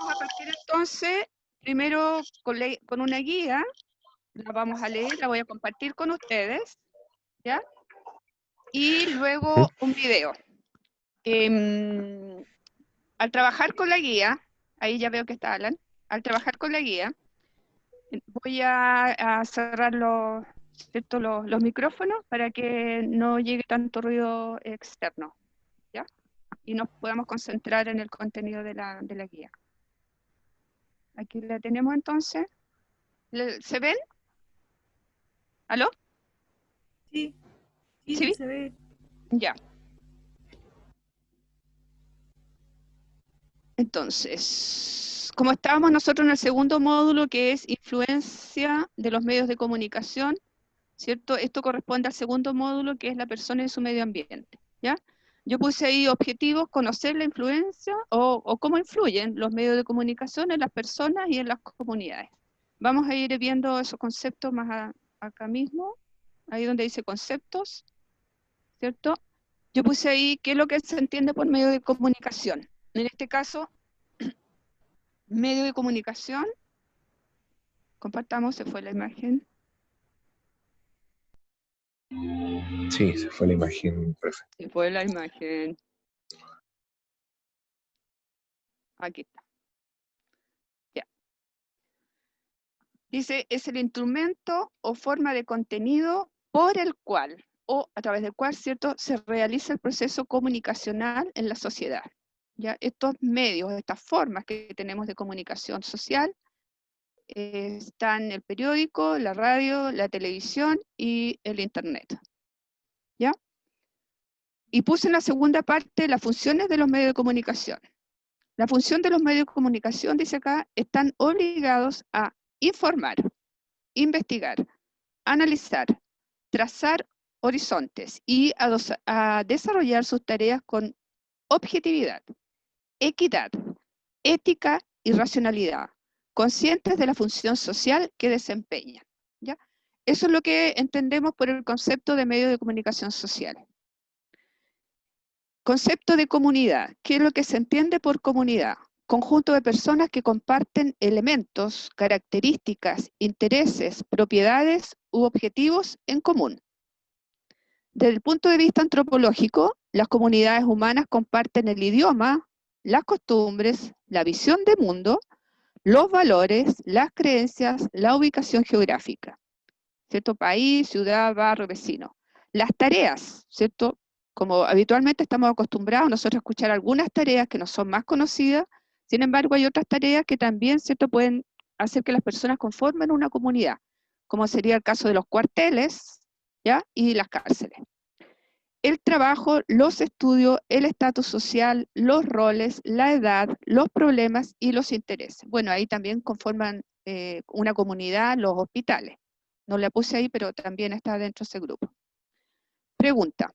vamos a partir entonces, primero con una guía, la vamos a leer, la voy a compartir con ustedes, ¿ya? Y luego un video. Al trabajar con la guía, ahí ya veo que está Alan, al trabajar con la guía, voy a cerrar ¿cierto? Los micrófonos para que no llegue tanto ruido externo, ¿ya? Y nos podamos concentrar en el contenido de la guía. Aquí la tenemos entonces. ¿Se ven? ¿Aló? Sí, sí, ¿Sí? se ve. Ya. Entonces, como estábamos nosotros en el segundo módulo, que es influencia de los medios de comunicación, ¿cierto? Esto corresponde al segundo módulo, que es la persona y su medio ambiente, ¿ya? Yo puse ahí objetivos, conocer la influencia o cómo influyen los medios de comunicación en las personas y en las comunidades. Vamos a ir viendo esos conceptos más acá mismo, ahí donde dice conceptos, ¿cierto? Yo puse ahí qué es lo que se entiende por medio de comunicación. En este caso, medio de comunicación, compartamos, se fue la imagen. Sí, se fue la imagen, profe. Se fue la imagen. Aquí está. Ya. Dice, es el instrumento o forma de contenido por el cual, o a través del cual, ¿cierto?, se realiza el proceso comunicacional en la sociedad. ¿Ya? Estos medios, estas formas que tenemos de comunicación social, están el periódico, la radio, la televisión y el internet. ¿Ya? Y puse en la segunda parte las funciones de los medios de comunicación. La función de los medios de comunicación, dice acá, están obligados a informar, investigar, analizar, trazar horizontes y a desarrollar sus tareas con objetividad, equidad, ética y racionalidad, conscientes de la función social que desempeñan. ¿Ya? Eso es lo que entendemos por el concepto de medio de comunicación social. Concepto de comunidad. ¿Qué es lo que se entiende por comunidad? Conjunto de personas que comparten elementos, características, intereses, propiedades u objetivos en común. Desde el punto de vista antropológico, las comunidades humanas comparten el idioma, las costumbres, la visión de mundo, los valores, las creencias, la ubicación geográfica, ¿cierto? País, ciudad, barrio, vecino. Las tareas, ¿cierto? Como habitualmente estamos acostumbrados nosotros a escuchar algunas tareas que no son más conocidas, sin embargo hay otras tareas que también, ¿cierto?, pueden hacer que las personas conformen una comunidad, como sería el caso de los cuarteles, ¿ya? Y las cárceles. El trabajo, los estudios, el estatus social, los roles, la edad, los problemas y los intereses. Bueno, ahí también conforman una comunidad los hospitales. No la puse ahí, pero también está dentro de ese grupo. Pregunta.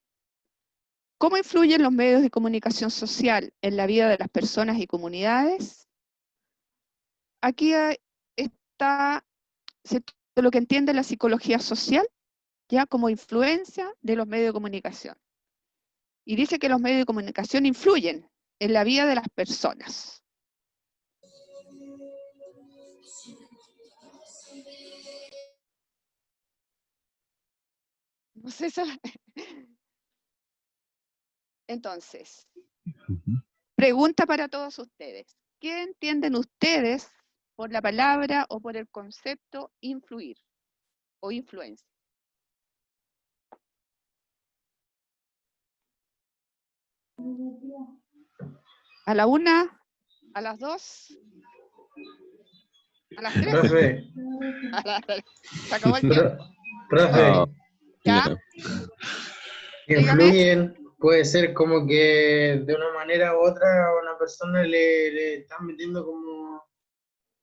¿Cómo influyen los medios de comunicación social en la vida de las personas y comunidades? Aquí está, ¿cierto?, lo que entiende la psicología social, ya como influencia de los medios de comunicación. Y dice que los medios de comunicación influyen en la vida de las personas. No sé, entonces, pregunta para todos ustedes. ¿Qué entienden ustedes por la palabra o por el concepto influir o influencia? ¿A la una? ¿A las dos? ¿A las tres? Profe, Se acabó el tiempo. profe, ¿Ya? Dígame. influyen, puede ser como que de una manera u otra a una persona le están metiendo como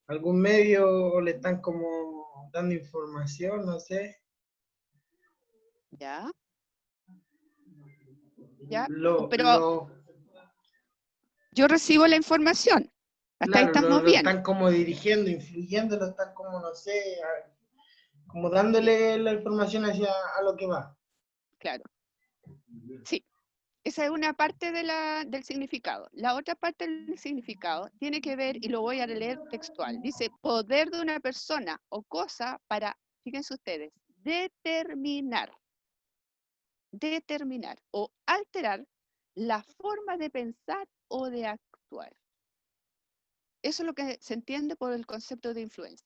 algún medio o le están como dando información, no sé. ¿Ya? ¿Ya? Lo, Pero lo, yo recibo la información. Hasta ahí claro, estamos lo bien. están como dirigiendo, influyendo, lo están como, no sé, como dándole la información hacia a lo que va. Claro. Sí. Esa es una parte del significado. La otra parte del significado tiene que ver, y lo voy a leer textual, dice, poder de una persona o cosa para, fíjense ustedes, determinar o alterar la forma de pensar o de actuar. Eso es lo que se entiende por el concepto de influencia.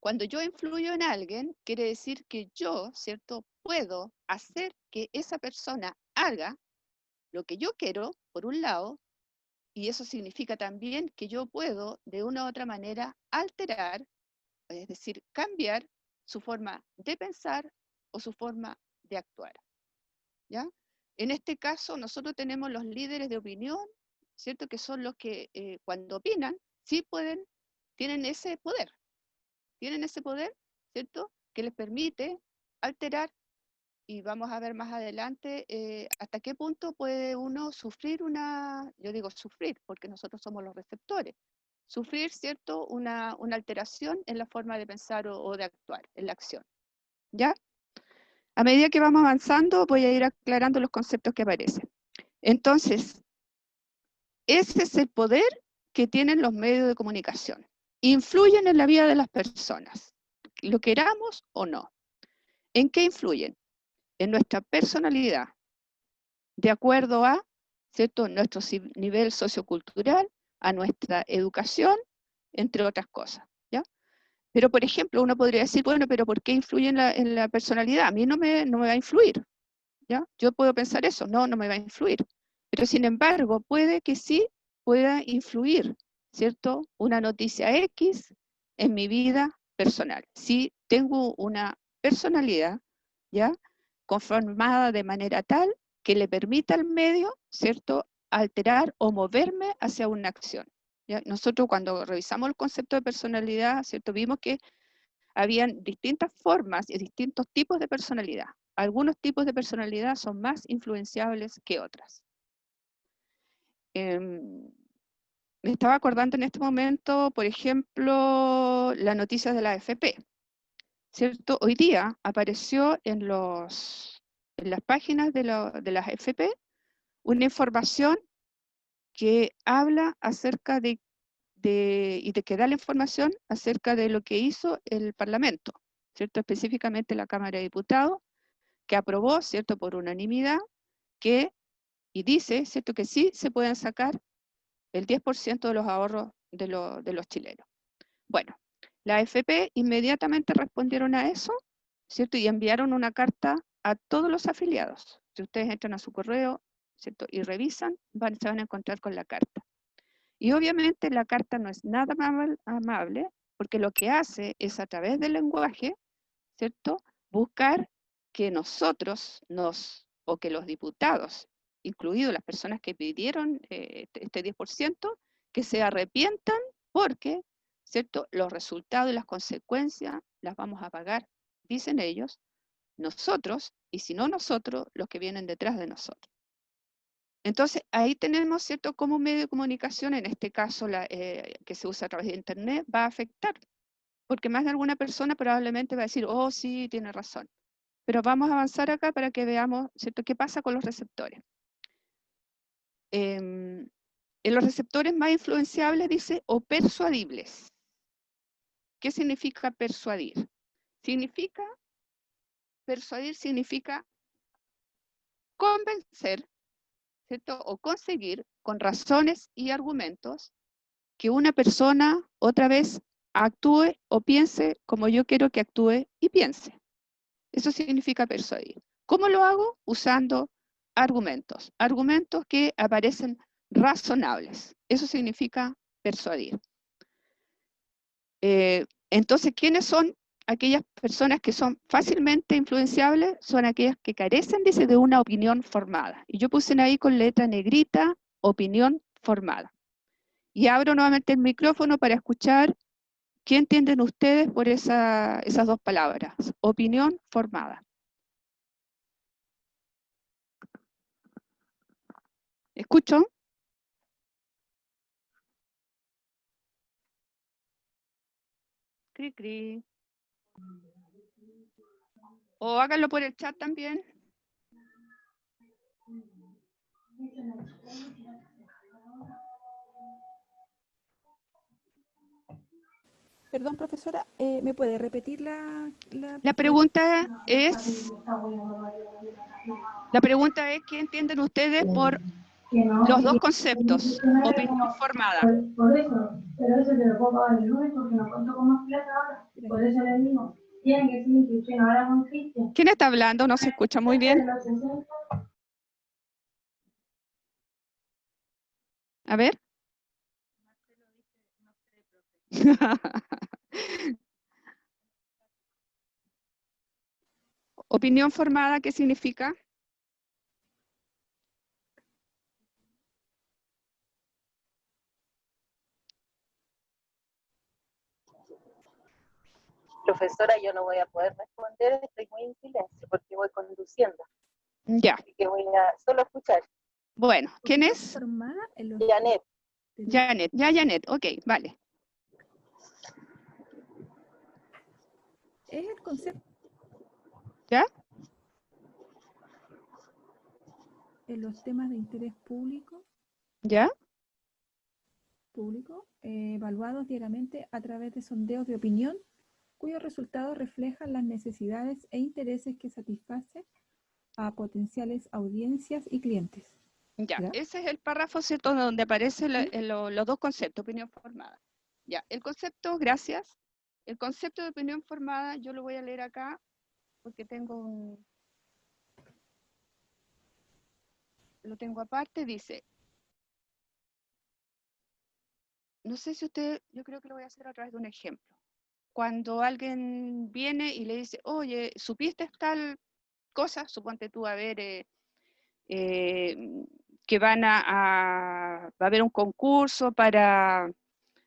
Cuando yo influyo en alguien, quiere decir que yo, ¿cierto?, puedo hacer que esa persona haga lo que yo quiero, por un lado, y eso significa también que yo puedo, de una u otra manera, alterar, es decir, cambiar su forma de pensar o su forma de actuar. ¿Ya? En este caso, nosotros tenemos los líderes de opinión, ¿cierto?, que son los que cuando opinan, sí tienen ese poder, ¿cierto?, que les permite alterar, y vamos a ver más adelante hasta qué punto puede uno sufrir yo digo sufrir, porque nosotros somos los receptores, sufrir, ¿cierto?, una alteración en la forma de pensar o de actuar, en la acción. ¿Ya? A medida que vamos avanzando, voy a ir aclarando los conceptos que aparecen. Entonces, ese es el poder que tienen los medios de comunicación. Influyen en la vida de las personas, lo queramos o no. ¿En qué influyen? En nuestra personalidad, de acuerdo a, ¿cierto?, nuestro nivel sociocultural, a nuestra educación, entre otras cosas. ¿Ya? Pero, por ejemplo, uno podría decir, bueno, pero ¿por qué influye en la personalidad? A mí no me va a influir. ¿Ya? Yo puedo pensar eso, no me va a influir. Pero sin embargo, puede que sí pueda influir, ¿cierto?, una noticia X en mi vida personal. Si tengo una personalidad, ¿ya?, conformada de manera tal que le permita al medio, ¿cierto?, alterar o moverme hacia una acción. ¿Ya? Nosotros cuando revisamos el concepto de personalidad, ¿cierto?, vimos que habían distintas formas y distintos tipos de personalidad. Algunos tipos de personalidad son más influenciables que otras. Me estaba acordando en este momento, por ejemplo, las noticias de la AFP, ¿cierto? Hoy día apareció en las páginas de las AFP una información que habla acerca y de que da la información acerca de lo que hizo el Parlamento, ¿cierto? Específicamente la Cámara de Diputados, que aprobó, ¿cierto?, por unanimidad, y dice, ¿cierto?, que sí se pueden sacar el 10% de los ahorros de los chilenos. Bueno, la AFP inmediatamente respondieron a eso, ¿cierto?, y enviaron una carta a todos los afiliados. Si ustedes entran a su correo, ¿cierto?, y revisan, se van a encontrar con la carta. Y obviamente la carta no es nada amable, porque lo que hace es a través del lenguaje, ¿cierto?, buscar que nosotros o que los diputados, incluidos las personas que pidieron este 10%, que se arrepientan porque, ¿cierto?, los resultados y las consecuencias las vamos a pagar, dicen ellos, nosotros, y si no nosotros, los que vienen detrás de nosotros. Entonces, ahí tenemos, ¿cierto?, cómo un medio de comunicación, en este caso que se usa a través de Internet, va a afectar. Porque más de alguna persona probablemente va a decir, oh, sí, tiene razón. Pero vamos a avanzar acá para que veamos, ¿cierto?, qué pasa con los receptores. En los receptores más influenciables dice, o persuadibles. ¿Qué significa persuadir? Persuadir significa convencer, ¿cierto?, o conseguir con razones y argumentos que una persona otra vez actúe o piense como yo quiero que actúe y piense. Eso significa persuadir. ¿Cómo lo hago? Usando argumentos. Argumentos que aparecen razonables. Eso significa persuadir. Entonces, ¿quiénes son aquellas personas que son fácilmente influenciables? Son aquellas que carecen, dice, de una opinión formada. Y yo puse ahí con letra negrita, opinión formada. Y abro nuevamente el micrófono para escuchar qué entienden ustedes por esas dos palabras. Opinión formada. ¿Escucho? Cri, cri. O háganlo por el chat también. Perdón, profesora, ¿me puede repetir La pregunta es, ¿qué entienden ustedes por los dos conceptos? Opinión formada. Por eso, pero eso te lo puedo pagar el lunes porque no cuento con más plata ahora. Por eso le digo, tienen que ser inscripción ahora con Cristian. ¿Quién está hablando? No se escucha muy bien. A ver. Opinión formada, ¿qué significa? Profesora, yo no voy a poder responder, estoy muy en silencio porque voy conduciendo. Ya. Así que voy a solo escuchar. Bueno, ¿quién es? Formada en los... Janet. Janet, ya Janet, ok, vale. Es el concepto. ¿Ya? En los temas de interés público, ¿Ya? evaluados diariamente a través de sondeos de opinión, cuyos resultados reflejan las necesidades e intereses que satisfacen a potenciales audiencias y clientes. Ya, ¿Ya? ese es el párrafo, ¿cierto?, donde aparecen los dos conceptos, opinión formada. Ya, el concepto, gracias. El concepto de opinión formada, yo lo voy a leer acá, porque lo tengo aparte, dice, no sé si usted, yo creo que lo voy a hacer a través de un ejemplo. Cuando alguien viene y le dice, oye, ¿supiste tal cosa? Suponte tú, a ver, que va a haber un concurso para,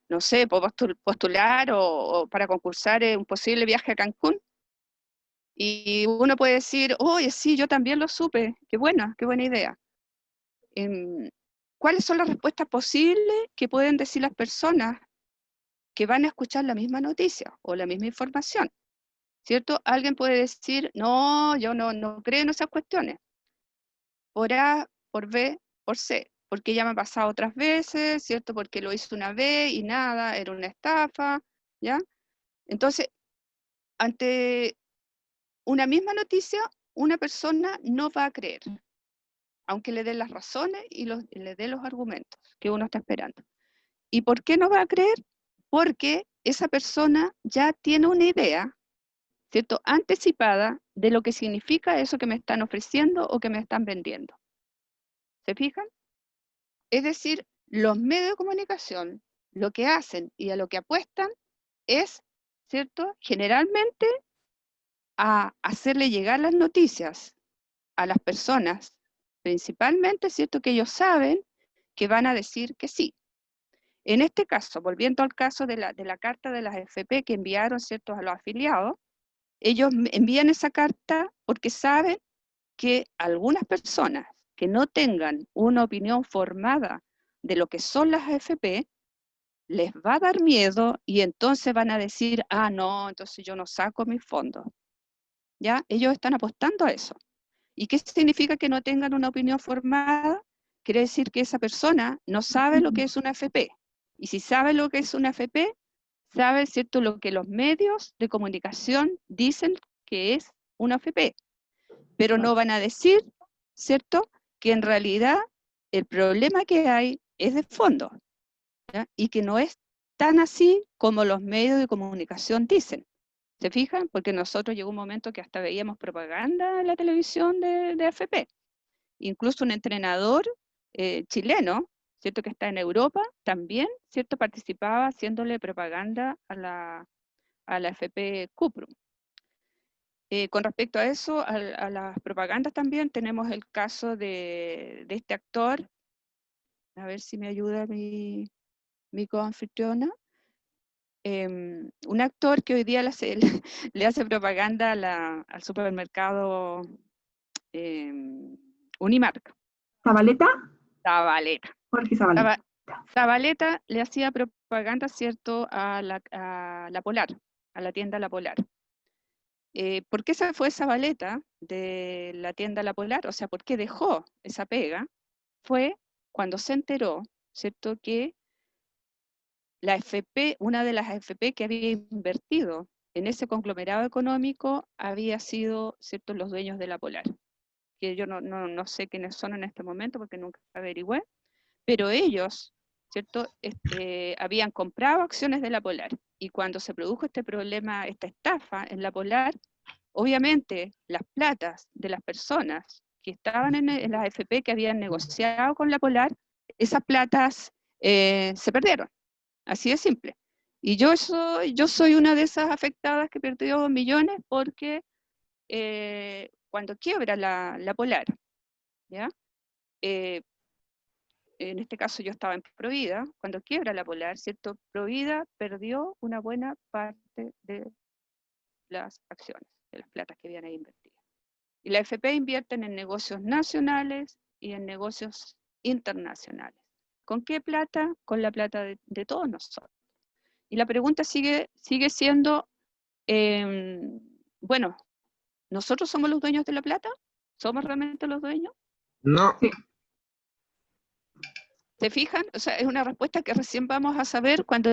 no sé, postular o para concursar en un posible viaje a Cancún. Y uno puede decir, oye, sí, yo también lo supe, qué buena idea. ¿Cuáles son las respuestas posibles que pueden decir las personas que van a escuchar la misma noticia o la misma información? ¿Cierto? Alguien puede decir, no, yo no creo en esas cuestiones. Por A, por B, por C, porque ya me ha pasado otras veces, ¿cierto? Porque lo hice una vez y nada, era una estafa, ¿ya? Entonces, ante una misma noticia, una persona no va a creer, aunque le den las razones y le dé los argumentos que uno está esperando. ¿Y por qué no va a creer? Porque esa persona ya tiene una idea, ¿cierto?, anticipada de lo que significa eso que me están ofreciendo o que me están vendiendo. ¿Se fijan? Es decir, los medios de comunicación, lo que hacen y a lo que apuestan es, ¿cierto?, generalmente a hacerle llegar las noticias a las personas, principalmente, ¿cierto?, que ellos saben que van a decir que sí. En este caso, volviendo al caso de la carta de las FP que enviaron, ¿cierto?, a los afiliados, ellos envían esa carta porque saben que algunas personas que no tengan una opinión formada de lo que son las AFP, les va a dar miedo y entonces van a decir, ah, no, entonces yo no saco mis fondos. ¿Ya? Ellos están apostando a eso. ¿Y qué significa que no tengan una opinión formada? Quiere decir que esa persona no sabe lo que es una AFP. Y si sabe lo que es una AFP, sabe, ¿cierto?, lo que los medios de comunicación dicen que es una AFP. Pero no van a decir, ¿cierto?, que en realidad el problema que hay es de fondo, ¿ya? Y que no es tan así como los medios de comunicación dicen. ¿Se fijan? Porque nosotros llegó un momento que hasta veíamos propaganda en la televisión de AFP. Incluso un entrenador chileno, ¿cierto?, que está en Europa, también, ¿cierto?, participaba haciéndole propaganda a la AFP Cuprum. Con respecto a eso, a las propagandas también, tenemos el caso de este actor, a ver si me ayuda mi coanfitriona, un actor que hoy día le hace propaganda al supermercado Unimark. ¿Zabaleta? Zabaleta. Jorge Zabaleta. Zabaleta le hacía propaganda, ¿cierto?, a la Polar, a la tienda La Polar. ¿Por qué se fue Zabaleta de la tienda La Polar? O sea, ¿por qué dejó esa pega? fue cuando se enteró, ¿cierto?, que la FP, una de las FP que había invertido en ese conglomerado económico había sido, ¿cierto?, los dueños de la Polar, que yo no sé quiénes son en este momento porque nunca averigüé, pero ellos, ¿cierto?, habían comprado acciones de la Polar, y cuando se produjo este problema, esta estafa en la Polar, obviamente las platas de las personas que estaban en las AFP que habían negociado con la Polar, esas platas se perdieron, así de simple. Y yo soy una de esas afectadas que perdió millones porque cuando quiebra la Polar, ¿ya? En este caso yo estaba en Provida, cuando quiebra la Polar, ¿cierto? Provida perdió una buena parte de las acciones, de las platas que habían ahí invertidas. Y la FP invierten en negocios nacionales y en negocios internacionales. ¿Con qué plata? Con la plata de todos nosotros. Y la pregunta sigue siendo, bueno, ¿nosotros somos los dueños de la plata? ¿Somos realmente los dueños? No. ¿Se fijan? O sea, es una respuesta que recién vamos a saber cuando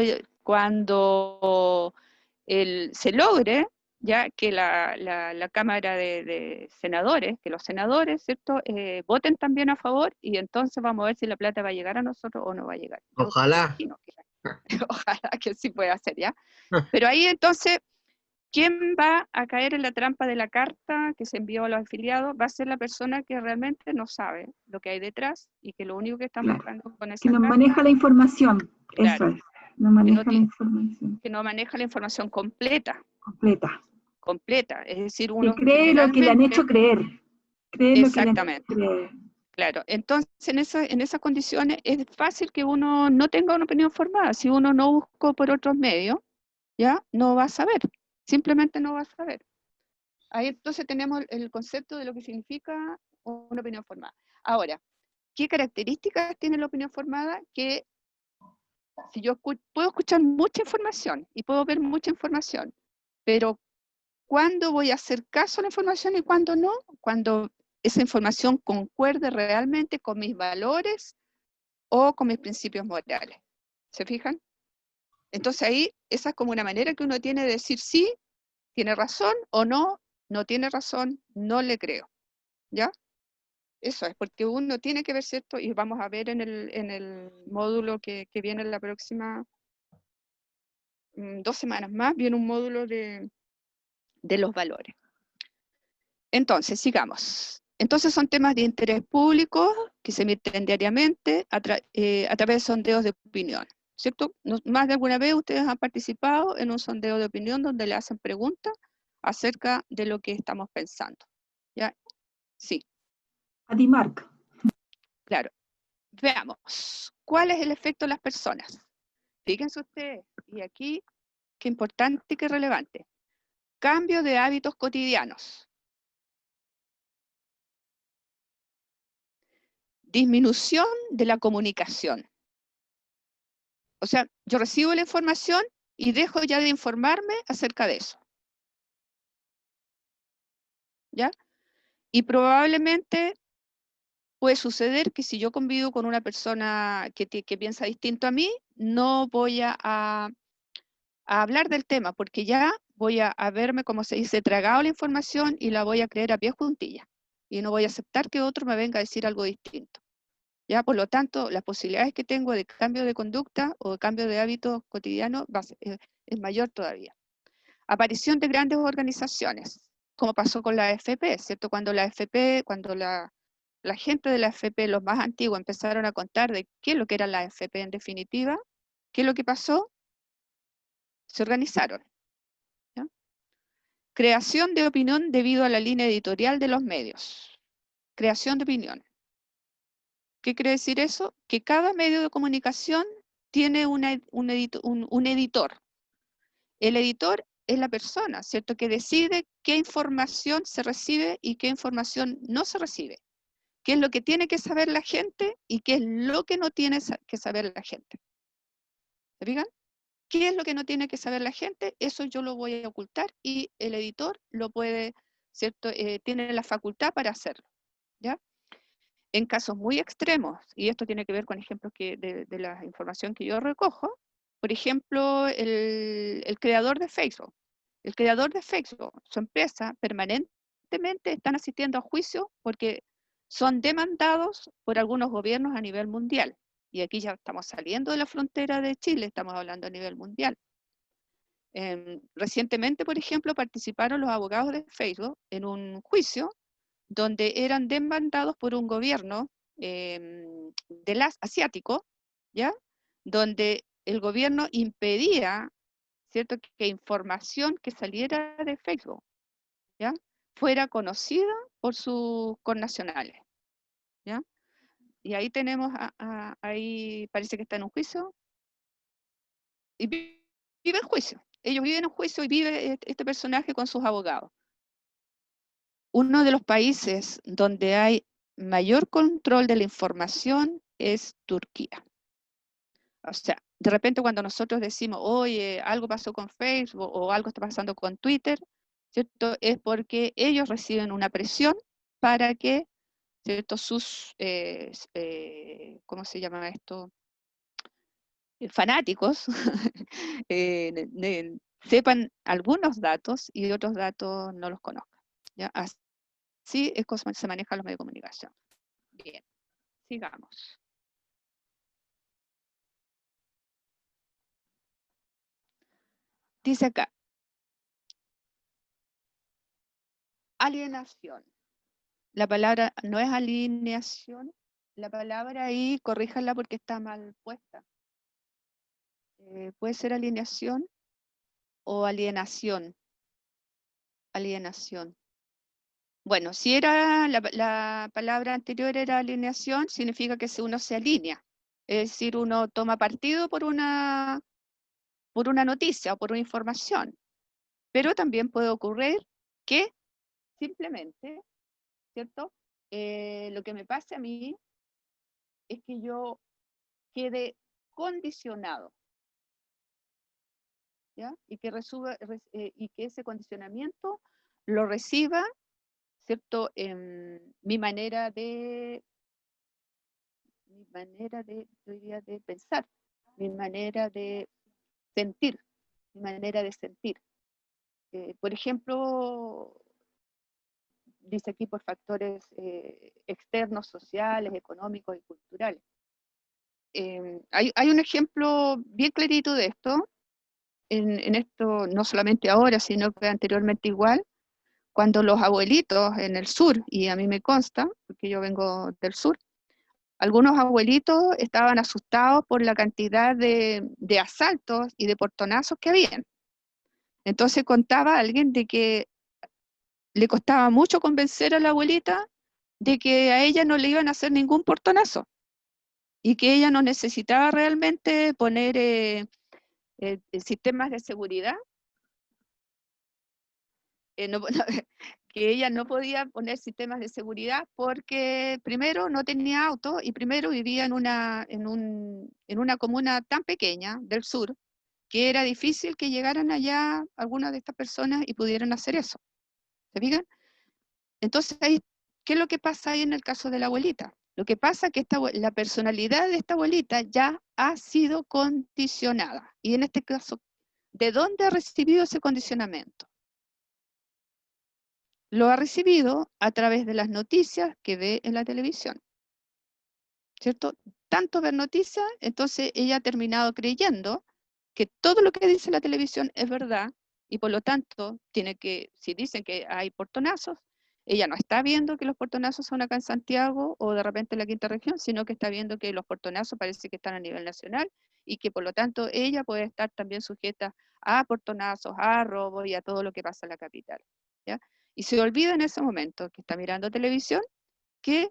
se logre ya que la Cámara de Senadores, que los senadores, ¿cierto?, voten también a favor, y entonces vamos a ver si la plata va a llegar a nosotros o no va a llegar. Ojalá. Ojalá que sí pueda ser, ¿ya? Pero ahí entonces, ¿quién va a caer en la trampa de la carta que se envió a los afiliados? Va a ser la persona que realmente no sabe lo que hay detrás y que lo único que está buscando con esa que no carta, maneja la información, claro, eso es, no maneja la información que no maneja la información completa, es decir, que uno cree lo que le han hecho creer, cree lo que le han hecho creer. Claro, entonces en esas condiciones es fácil que uno no tenga una opinión formada. Si uno no buscó por otros medios, ya no va a saber, simplemente no va a saber. Ahí entonces tenemos el concepto de lo que significa una opinión formada. Ahora, ¿qué características tiene la opinión formada? Que si yo puedo escuchar mucha información y puedo ver mucha información, pero ¿cuándo voy a hacer caso a la información y cuándo no? Cuando esa información concuerde realmente con mis valores o con mis principios morales. ¿Se fijan? Entonces ahí, esa es como una manera que uno tiene de decir sí, tiene razón, o no, no tiene razón, no le creo. ¿Ya? Eso es, porque uno tiene que ver, ¿cierto? Y vamos a ver en el módulo que viene en la próxima 2 semanas más, viene un módulo de los valores. Entonces, sigamos. Entonces son temas de interés público que se emiten diariamente a través de sondeos de opinión, ¿cierto? Más de alguna vez ustedes han participado en un sondeo de opinión donde le hacen preguntas acerca de lo que estamos pensando. ¿Ya? Sí. Adimark. Claro. Veamos. ¿Cuál es el efecto de las personas? Fíjense ustedes, y aquí, qué importante y qué relevante. Cambio de hábitos cotidianos. Disminución de la comunicación. O sea, yo recibo la información y dejo ya de informarme acerca de eso. ¿Ya? Y probablemente puede suceder que si yo convivo con una persona que piensa distinto a mí, no voy a hablar del tema, porque ya voy a verme, como se dice, tragado la información y la voy a creer a pie juntillas. Y no voy a aceptar que otro me venga a decir algo distinto. ¿Ya? Por lo tanto, las posibilidades que tengo de cambio de conducta o de cambio de hábitos cotidianos es mayor todavía. Aparición de grandes organizaciones, como pasó con la AFP, ¿cierto? Cuando la gente de la AFP, los más antiguos, empezaron a contar de qué es lo que era la AFP en definitiva, ¿qué es lo que pasó? Se organizaron. ¿Ya? Creación de opinión debido a la línea editorial de los medios. Creación de opinión. ¿Qué quiere decir eso? Que cada medio de comunicación tiene un editor. El editor es la persona, ¿cierto? Que decide qué información se recibe y qué información no se recibe. ¿Qué es lo que tiene que saber la gente y qué es lo que no tiene que saber la gente? ¿Se fijan? ¿Qué es lo que no tiene que saber la gente? Eso yo lo voy a ocultar y el editor lo puede, ¿cierto? Tiene la facultad para hacerlo. ¿Ya? en casos muy extremos, y esto tiene que ver con ejemplos de la información que yo recojo, por ejemplo, el creador de Facebook. El creador de Facebook, su empresa, permanentemente están asistiendo a juicio porque son demandados por algunos gobiernos a nivel mundial. Y aquí ya estamos saliendo de la frontera de Chile, estamos hablando a nivel mundial. Recientemente, por ejemplo, participaron los abogados de Facebook en un juicio donde eran demandados por un gobierno asiático, ¿ya? Donde el gobierno impedía, ¿cierto?, que información que saliera de Facebook, ¿ya?, fuera conocida por sus connacionales, ¿ya? Y ahí tenemos, ahí parece que está en un juicio, y vive en juicio. Ellos viven en juicio y vive este personaje con sus abogados. Uno de los países donde hay mayor control de la información es Turquía. O sea, de repente cuando nosotros decimos, oye, algo pasó con Facebook o algo está pasando con Twitter, ¿cierto? Es porque ellos reciben una presión para que, ¿cierto?, sus, ¿cómo se llama esto? Fanáticos sepan algunos datos y otros datos no los conozcan, ¿ya? Así es como se manejan los medios de comunicación. Bien, sigamos. Dice acá, alienación. La palabra no es alineación, la palabra ahí, corríjanla porque está mal puesta. Puede ser alineación o alienación. Alienación. Bueno, si era la palabra anterior era alineación, significa que uno se alinea. Es decir, uno toma partido por una noticia o por una información. Pero también puede ocurrir que simplemente, ¿cierto? Lo que me pase a mí es que yo quede condicionado, ¿ya? Y que ese condicionamiento lo reciba, ¿cierto? Mi manera de pensar, mi manera de sentir, mi manera de sentir. Por ejemplo, dice aquí por factores externos, sociales, económicos y culturales. Hay un ejemplo bien clarito de esto, en esto no solamente ahora, sino que anteriormente igual, cuando los abuelitos en el sur, y a mí me consta, porque yo vengo del sur, algunos abuelitos estaban asustados por la cantidad de asaltos y de portonazos que habían. Entonces contaba alguien de que le costaba mucho convencer a la abuelita de que a ella no le iban a hacer ningún portonazo y que ella no necesitaba realmente poner sistemas de seguridad, que ella no podía poner sistemas de seguridad porque primero no tenía auto y primero vivía en una comuna tan pequeña del sur que era difícil que llegaran allá algunas de estas personas y pudieran hacer eso. ¿Se fijan? Entonces, ¿qué es lo que pasa ahí en el caso de la abuelita? Lo que pasa es que la personalidad de esta abuelita ya ha sido condicionada. Y en este caso, ¿de dónde ha recibido ese condicionamiento? Lo ha recibido a través de las noticias que ve en la televisión, ¿cierto? Tanto ver noticias, entonces ella ha terminado creyendo que todo lo que dice la televisión es verdad y por lo tanto si dicen que hay portonazos, ella no está viendo que los portonazos son acá en Santiago o de repente en la quinta región, sino que está viendo que los portonazos parece que están a nivel nacional y que por lo tanto ella puede estar también sujeta a portonazos, a robos y a todo lo que pasa en la capital, ¿ya? Y se olvida en ese momento que está mirando televisión que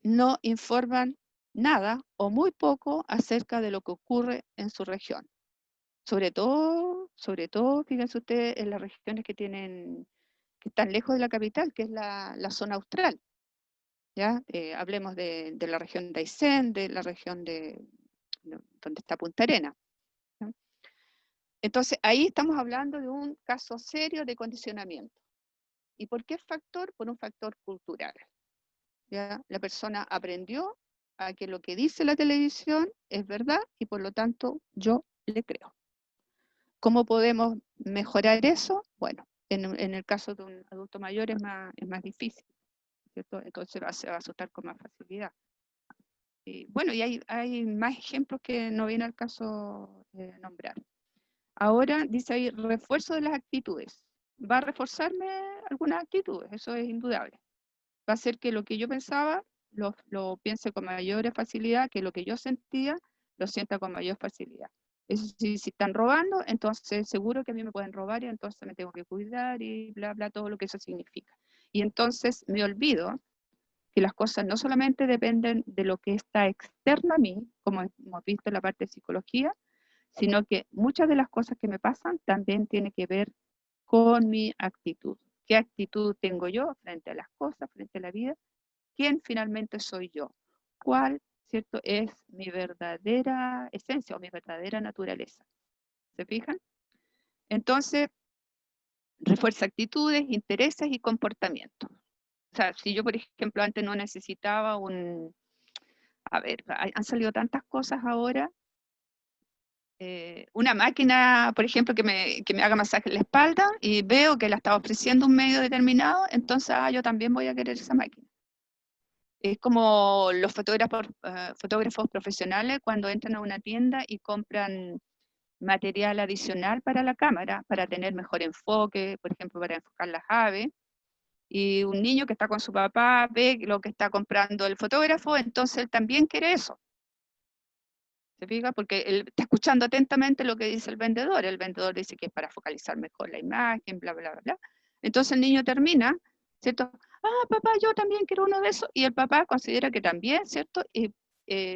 no informan nada o muy poco acerca de lo que ocurre en su región. Sobre todo, fíjense ustedes en las regiones que están lejos de la capital, que es la zona austral. ¿Ya? Hablemos de la región de Aysén, de la región donde está Punta Arenas. ¿Ya? Entonces, ahí estamos hablando de un caso serio de condicionamiento. ¿Y por qué factor? Por un factor cultural. ¿ya? La persona aprendió a que lo que dice la televisión es verdad y por lo tanto yo le creo. ¿Cómo podemos mejorar eso? Bueno, en el caso de un adulto mayor es más difícil, ¿cierto? Entonces se va a asustar con más facilidad. Y bueno, y hay más ejemplos que no viene al caso nombrar. Ahora dice ahí, refuerzo de las actitudes. Va a reforzarme algunas actitudes, eso es indudable. Va a hacer que lo que yo pensaba lo piense con mayor facilidad, que lo que yo sentía lo sienta con mayor facilidad. Eso sí, si están robando, entonces seguro que a mí me pueden robar y entonces me tengo que cuidar y bla, bla, todo lo que eso significa. Y entonces me olvido que las cosas no solamente dependen de lo que está externo a mí, como hemos visto en la parte de psicología, sino que muchas de las cosas que me pasan también tienen que ver con mi actitud. ¿Qué actitud tengo yo frente a las cosas, frente a la vida? ¿Quién finalmente soy yo? ¿Cuál, cierto, es mi verdadera esencia o mi verdadera naturaleza? ¿Se fijan? Entonces, refuerza actitudes, intereses y comportamientos. O sea, si yo, por ejemplo, antes no necesitaba a ver, han salido tantas cosas ahora. Una máquina, por ejemplo, que me haga masaje en la espalda y veo que la está ofreciendo un medio determinado, entonces yo también voy a querer esa máquina. Es como los fotógrafos profesionales cuando entran a una tienda y compran material adicional para la cámara, para tener mejor enfoque, por ejemplo, para enfocar las aves. Y un niño que está con su papá ve lo que está comprando el fotógrafo, entonces él también quiere eso. ¿Se fija? Porque él está escuchando atentamente lo que dice el vendedor. El vendedor dice que es para focalizar mejor la imagen, bla, bla, bla. Entonces el niño termina, ¿cierto? Ah, papá, yo también quiero uno de esos. Y el papá considera que también, ¿cierto? Y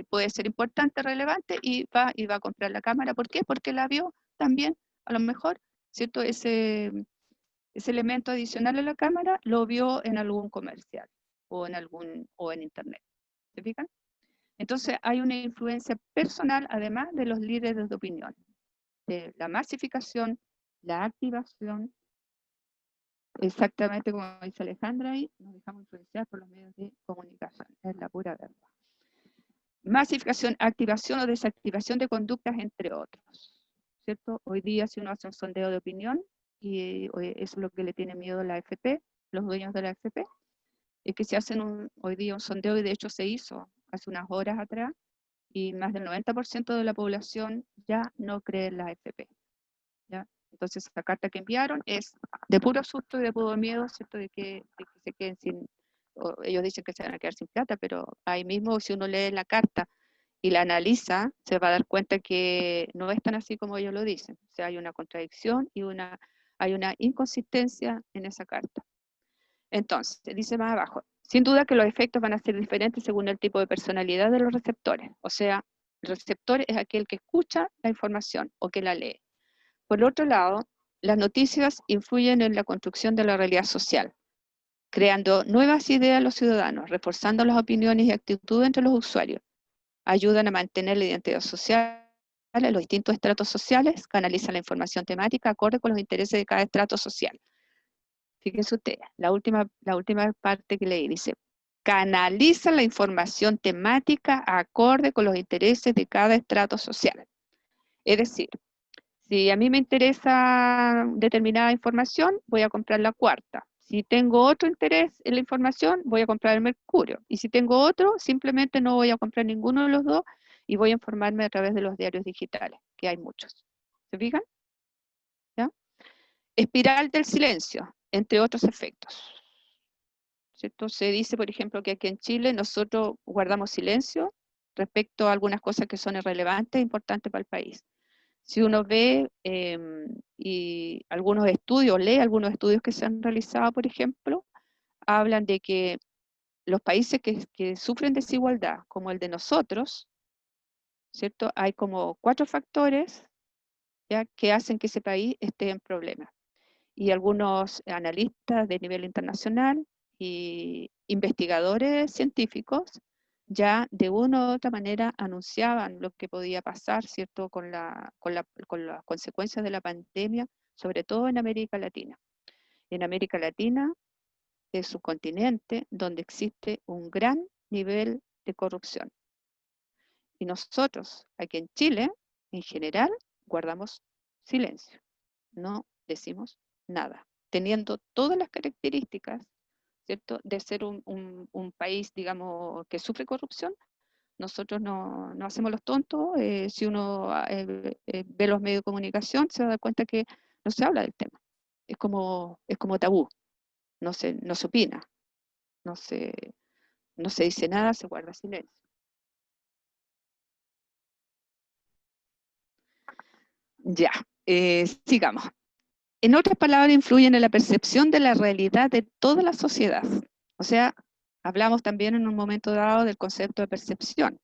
puede ser importante, relevante, y va a comprar la cámara. ¿Por qué? Porque la vio también, a lo mejor, ¿cierto? Ese elemento adicional a la cámara lo vio en algún comercial o en internet. ¿Se fijan? Entonces hay una influencia personal, además de los líderes de opinión, de la masificación, la activación, exactamente como dice Alejandra ahí, nos dejamos influenciar por los medios de comunicación, es la pura verdad. Masificación, activación o desactivación de conductas, entre otros, ¿cierto? Hoy día si uno hace un sondeo de opinión, y eso es lo que le tiene miedo a la AFP, los dueños de la AFP, es que se hacen hoy día un sondeo, y de hecho se hizo hace unas horas atrás, y más del 90% de la población ya no cree en la AFP. ¿Ya? Entonces, esta carta que enviaron es de puro susto y de puro miedo, ¿cierto? De que se queden sin, ellos dicen que se van a quedar sin plata, pero ahí mismo, si uno lee la carta y la analiza, se va a dar cuenta que no es tan así como ellos lo dicen. O sea, hay una contradicción y hay una inconsistencia en esa carta. Entonces, dice más abajo, sin duda que los efectos van a ser diferentes según el tipo de personalidad de los receptores. O sea, el receptor es aquel que escucha la información o que la lee. Por otro lado, las noticias influyen en la construcción de la realidad social, creando nuevas ideas a los ciudadanos, reforzando las opiniones y actitudes entre los usuarios. Ayudan a mantener la identidad social en los distintos estratos sociales, canalizan la información temática acorde con los intereses de cada estrato social. Fíjense ustedes, la última parte que leí dice, canaliza la información temática acorde con los intereses de cada estrato social. Es decir, si a mí me interesa determinada información, voy a comprar la Cuarta. Si tengo otro interés en la información, voy a comprar el Mercurio. Y si tengo otro, simplemente no voy a comprar ninguno de los dos y voy a informarme a través de los diarios digitales, que hay muchos. ¿Se fijan? ¿Ya? Espiral del silencio, entre otros efectos. ¿Cierto? Se dice, por ejemplo, que aquí en Chile nosotros guardamos silencio respecto a algunas cosas que son irrelevantes e importantes para el país. Si uno ve y algunos estudios, lee algunos estudios que se han realizado, por ejemplo, hablan de que los países que sufren desigualdad, como el de nosotros, ¿cierto? Hay como 4 factores, ¿ya?, que hacen que ese país esté en problemas. Y algunos analistas de nivel internacional y investigadores científicos ya de una u otra manera anunciaban lo que podía pasar, ¿cierto?, con las consecuencias de la pandemia, sobre todo en América Latina. En América Latina es un continente donde existe un gran nivel de corrupción. Y nosotros, aquí en Chile, en general, guardamos silencio. No decimos nada, teniendo todas las características, ¿cierto?, de ser un país, digamos, que sufre corrupción. Nosotros no hacemos los tontos. Si uno ve los medios de comunicación, se da cuenta que no se habla del tema. Es como tabú, no se opina, no se dice nada, se guarda silencio. Ya, sigamos. En otras palabras, influyen en la percepción de la realidad de toda la sociedad. O sea, hablamos también en un momento dado del concepto de percepción.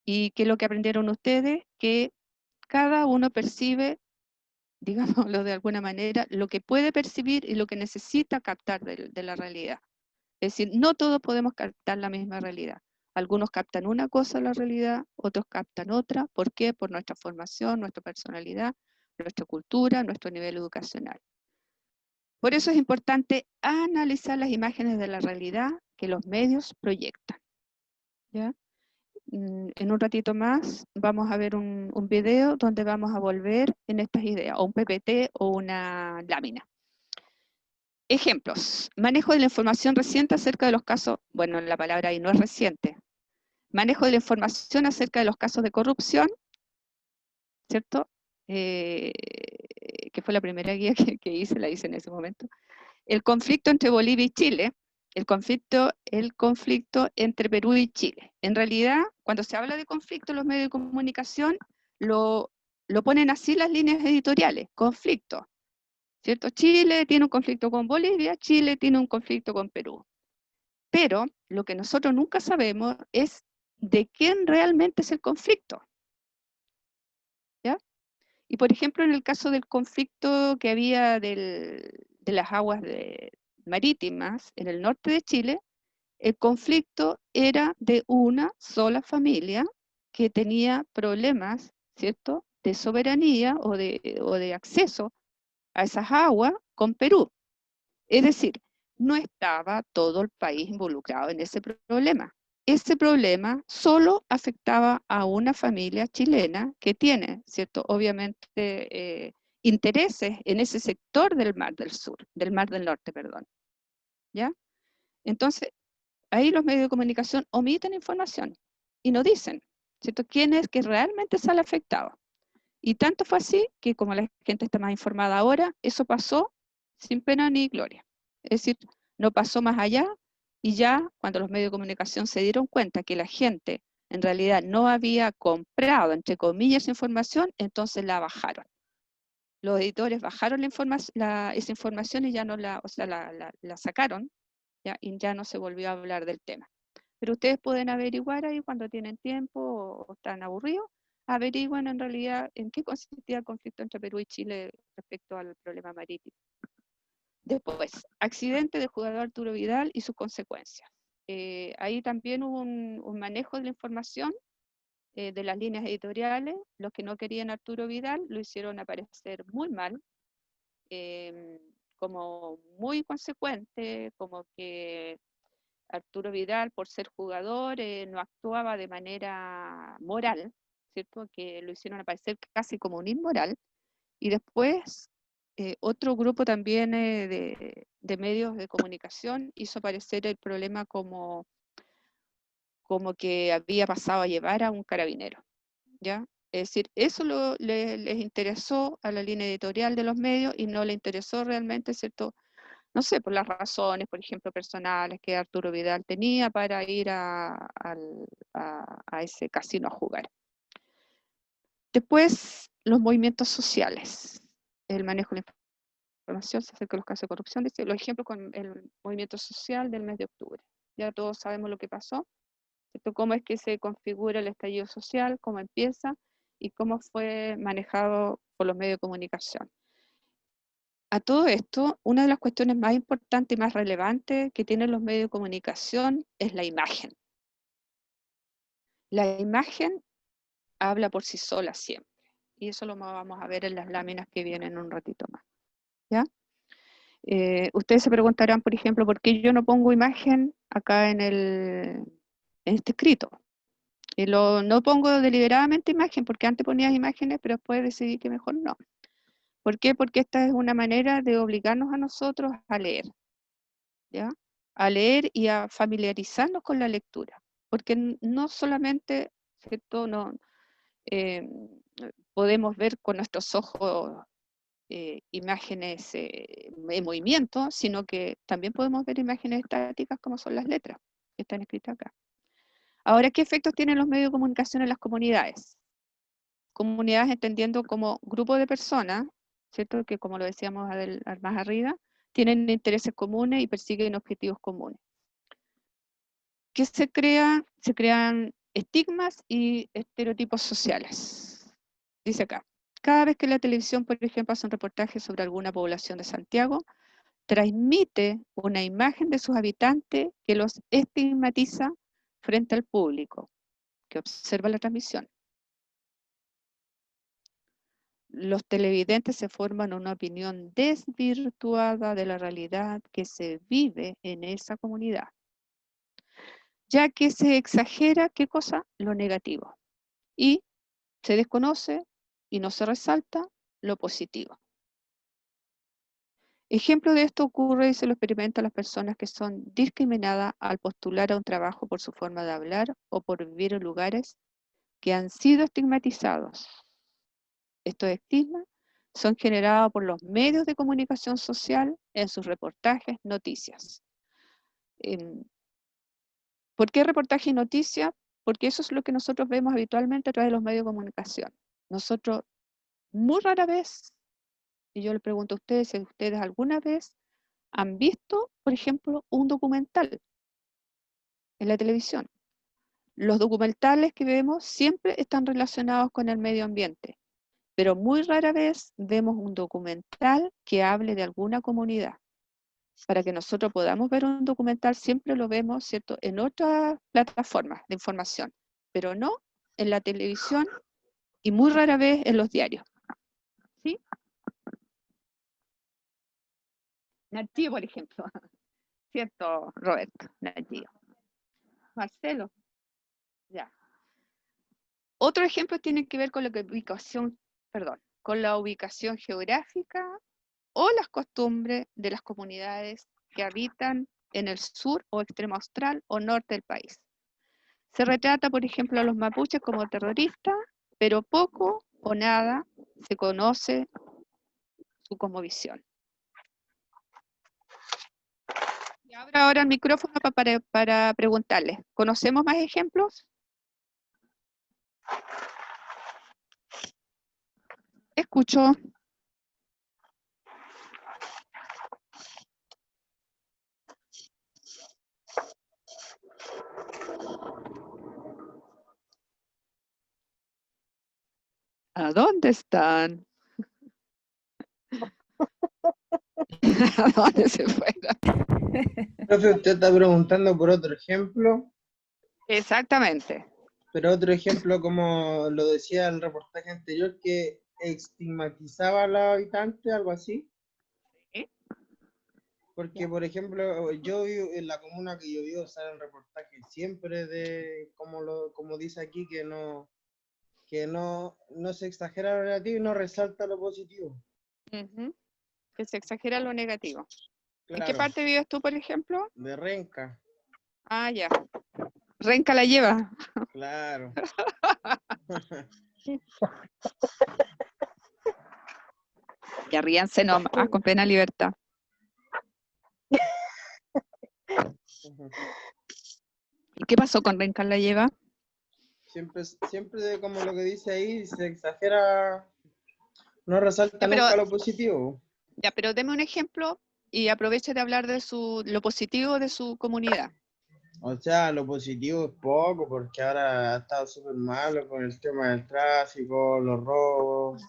¿Y qué es lo que aprendieron ustedes? Que cada uno percibe, digámoslo de alguna manera, lo que puede percibir y lo que necesita captar de la realidad. Es decir, no todos podemos captar la misma realidad. Algunos captan una cosa de la realidad, otros captan otra. ¿Por qué? Por nuestra formación, nuestra personalidad, nuestra cultura, nuestro nivel educacional. Por eso es importante analizar las imágenes de la realidad que los medios proyectan. ¿Ya? En un ratito más vamos a ver un video donde vamos a volver en estas ideas, o un PPT o una lámina. Ejemplos. Manejo de la información reciente acerca de los casos, bueno, la palabra ahí no es reciente. Manejo de la información acerca de los casos de corrupción, ¿cierto? Que fue la primera guía que hice, la hice en ese momento. El conflicto entre Bolivia y Chile, el conflicto entre Perú y Chile. En realidad, cuando se habla de conflicto en los medios de comunicación, lo ponen así las líneas editoriales, conflicto. ¿Cierto? Chile tiene un conflicto con Bolivia, Chile tiene un conflicto con Perú. Pero lo que nosotros nunca sabemos es de quién realmente es el conflicto. ¿Ya? Y por ejemplo, en el caso del conflicto que había de las aguas marítimas en el norte de Chile, el conflicto era de una sola familia que tenía problemas, ¿cierto?, de soberanía o de acceso a esas aguas con Perú. Es decir, no estaba todo el país involucrado en ese problema. Ese problema solo afectaba a una familia chilena que tiene, ¿cierto?, obviamente intereses en ese sector del Mar del Norte, perdón. ¿Ya? Entonces, ahí los medios de comunicación omiten información y no dicen, ¿cierto?, quién es que realmente sale afectado. Y tanto fue así que como la gente está más informada ahora, eso pasó sin pena ni gloria. Es decir, no pasó más allá y ya cuando los medios de comunicación se dieron cuenta que la gente en realidad no había comprado, entre comillas, información, entonces la bajaron. Los editores bajaron esa información y ya no la sacaron, ¿ya? Y ya no se volvió a hablar del tema. Pero ustedes pueden averiguar ahí cuando tienen tiempo o están aburridos, averigüen en realidad en qué consistía el conflicto entre Perú y Chile respecto al problema marítimo. Después, accidente del jugador Arturo Vidal y sus consecuencias. Ahí también hubo un manejo de la información de las líneas editoriales. Los que no querían a Arturo Vidal lo hicieron aparecer muy mal, como muy consecuente, como que Arturo Vidal, por ser jugador, no actuaba de manera moral, ¿cierto? Que lo hicieron aparecer casi como un inmoral. Y después, otro grupo también de medios de comunicación hizo aparecer el problema como que había pasado a llevar a un carabinero, ¿ya? Es decir, eso les interesó a la línea editorial de los medios y no le interesó realmente, ¿cierto?, no sé, por las razones, por ejemplo, personales que Arturo Vidal tenía para ir a ese casino a jugar. Después, los movimientos sociales, el manejo de la información acerca de los casos de corrupción, los ejemplos con el movimiento social del mes de octubre. Ya todos sabemos lo que pasó, ¿cierto? Cómo es que se configura el estallido social, cómo empieza y cómo fue manejado por los medios de comunicación. A todo esto, una de las cuestiones más importantes y más relevantes que tienen los medios de comunicación es la imagen. La imagen habla por sí sola siempre, y eso lo vamos a ver en las láminas que vienen un ratito más. ¿Ya? Ustedes se preguntarán, por ejemplo, ¿por qué yo no pongo imagen acá en este escrito? Y no pongo deliberadamente imagen, porque antes ponías imágenes, pero después decidí que mejor no. ¿Por qué? Porque esta es una manera de obligarnos a nosotros a leer, ¿ya? A leer y a familiarizarnos con la lectura. Porque no solamente, ¿cierto? No, podemos ver con nuestros ojos imágenes en movimiento, sino que también podemos ver imágenes estáticas como son las letras que están escritas acá. Ahora, ¿qué efectos tienen los medios de comunicación en las comunidades? Comunidades entendiendo como grupo de personas, ¿cierto? Que como lo decíamos más arriba, tienen intereses comunes y persiguen objetivos comunes. ¿Qué se crea? Se crean estigmas y estereotipos sociales. Dice acá, cada vez que la televisión, por ejemplo, hace un reportaje sobre alguna población de Santiago, transmite una imagen de sus habitantes que los estigmatiza frente al público que observa la transmisión. Los televidentes se forman una opinión desvirtuada de la realidad que se vive en esa comunidad, ya que se exagera, ¿qué cosa? Lo negativo. Y se desconoce y no se resalta lo positivo. Ejemplo de esto ocurre y se lo experimentan las personas que son discriminadas al postular a un trabajo por su forma de hablar o por vivir en lugares que han sido estigmatizados. Estos estigmas son generados por los medios de comunicación social en sus reportajes, noticias. ¿Por qué reportaje y noticia? Porque eso es lo que nosotros vemos habitualmente a través de los medios de comunicación. Nosotros muy rara vez, y yo le pregunto a ustedes si ustedes alguna vez han visto, por ejemplo, un documental en la televisión. Los documentales que vemos siempre están relacionados con el medio ambiente, pero muy rara vez vemos un documental que hable de alguna comunidad. Para que nosotros podamos ver un documental siempre lo vemos, ¿cierto?, en otras plataformas de información, pero no en la televisión y muy rara vez en los diarios. ¿Sí? Natío, por ejemplo. ¿Cierto, Roberto? Natío. Marcelo. Ya. Otro ejemplo tiene que ver con con la ubicación geográfica o las costumbres de las comunidades que habitan en el sur o extremo austral o norte del país. Se retrata, por ejemplo, a los mapuches como terroristas, pero poco o nada se conoce su cosmovisión. Y abro ahora el micrófono para preguntarles. ¿Conocemos más ejemplos? Escucho. ¿A dónde están? ¿A dónde se fueron? Profe, usted está preguntando por otro ejemplo, Exactamente. pero otro ejemplo, como lo decía el reportaje anterior, que estigmatizaba a los habitantes, algo así. ¿Sí? Porque, por ejemplo, yo vivo en la comuna que yo vivo, sale el reportaje siempre de, como dice aquí, que no se exagera lo negativo y no resalta lo positivo. Que se exagera lo negativo. Claro. ¿En qué parte vives tú, por ejemplo? De Renca. Ah, ya. Renca la lleva. Claro. Ya ríanse nomás, con plena libertad. ¿Y qué pasó con Renca la lleva? Siempre como lo que dice ahí, se exagera, no resalta nunca lo positivo. Ya, pero deme un ejemplo y aproveche de hablar de lo positivo de su comunidad. O sea, lo positivo es poco, porque ahora ha estado súper malo con el tema del tráfico, los robos.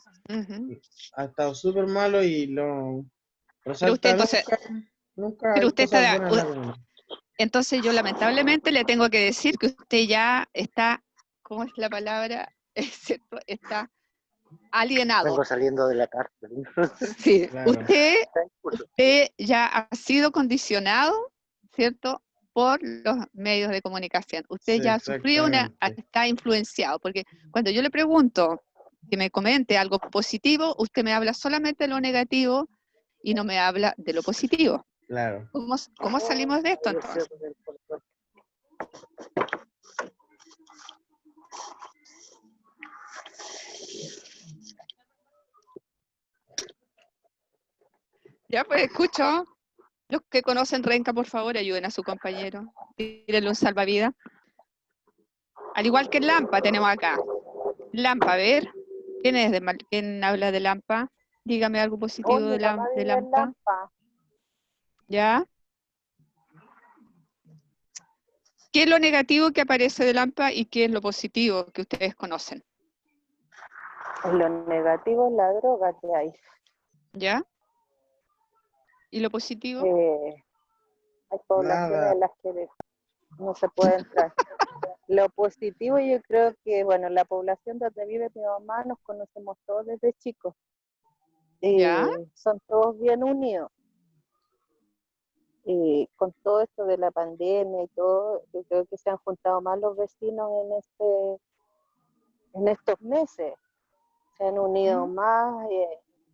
Ha estado súper malo y no resalta nunca pero hay usted cosas está buenas. Entonces yo lamentablemente le tengo que decir que usted ya está, ¿cómo es la palabra? Es cierto, está alienado. Vengo saliendo de la cárcel. Sí, Claro. usted ya ha sido condicionado, ¿cierto?, por los medios de comunicación. Usted Sí, ya ha sufrido exactamente. está influenciado, porque cuando yo le pregunto que me comente algo positivo, usted me habla solamente de lo negativo y no me habla de lo positivo. Claro. ¿Cómo salimos de esto entonces? Ya pues escucho. Los que conocen Renca, por favor, ayuden a su compañero. Tírenle un salvavidas. Al igual que el Lampa tenemos acá. Lampa, a ver. ¿Quién habla de Lampa? Dígame algo positivo Oye, de mamá vive en Lampa. Lampa. ¿Ya? ¿Qué es lo negativo que aparece de Lampa y qué es lo positivo que ustedes conocen? Lo negativo es la droga que hay. ¿Ya? ¿Y lo positivo? Hay poblaciones Nada. en las que no se puede entrar. Lo positivo yo creo que, bueno, la población donde vive mi mamá nos conocemos todos desde chicos. ¿Ya? Son todos bien unidos. Y con todo esto de la pandemia y todo, yo creo que se han juntado más los vecinos en estos meses. Se han unido más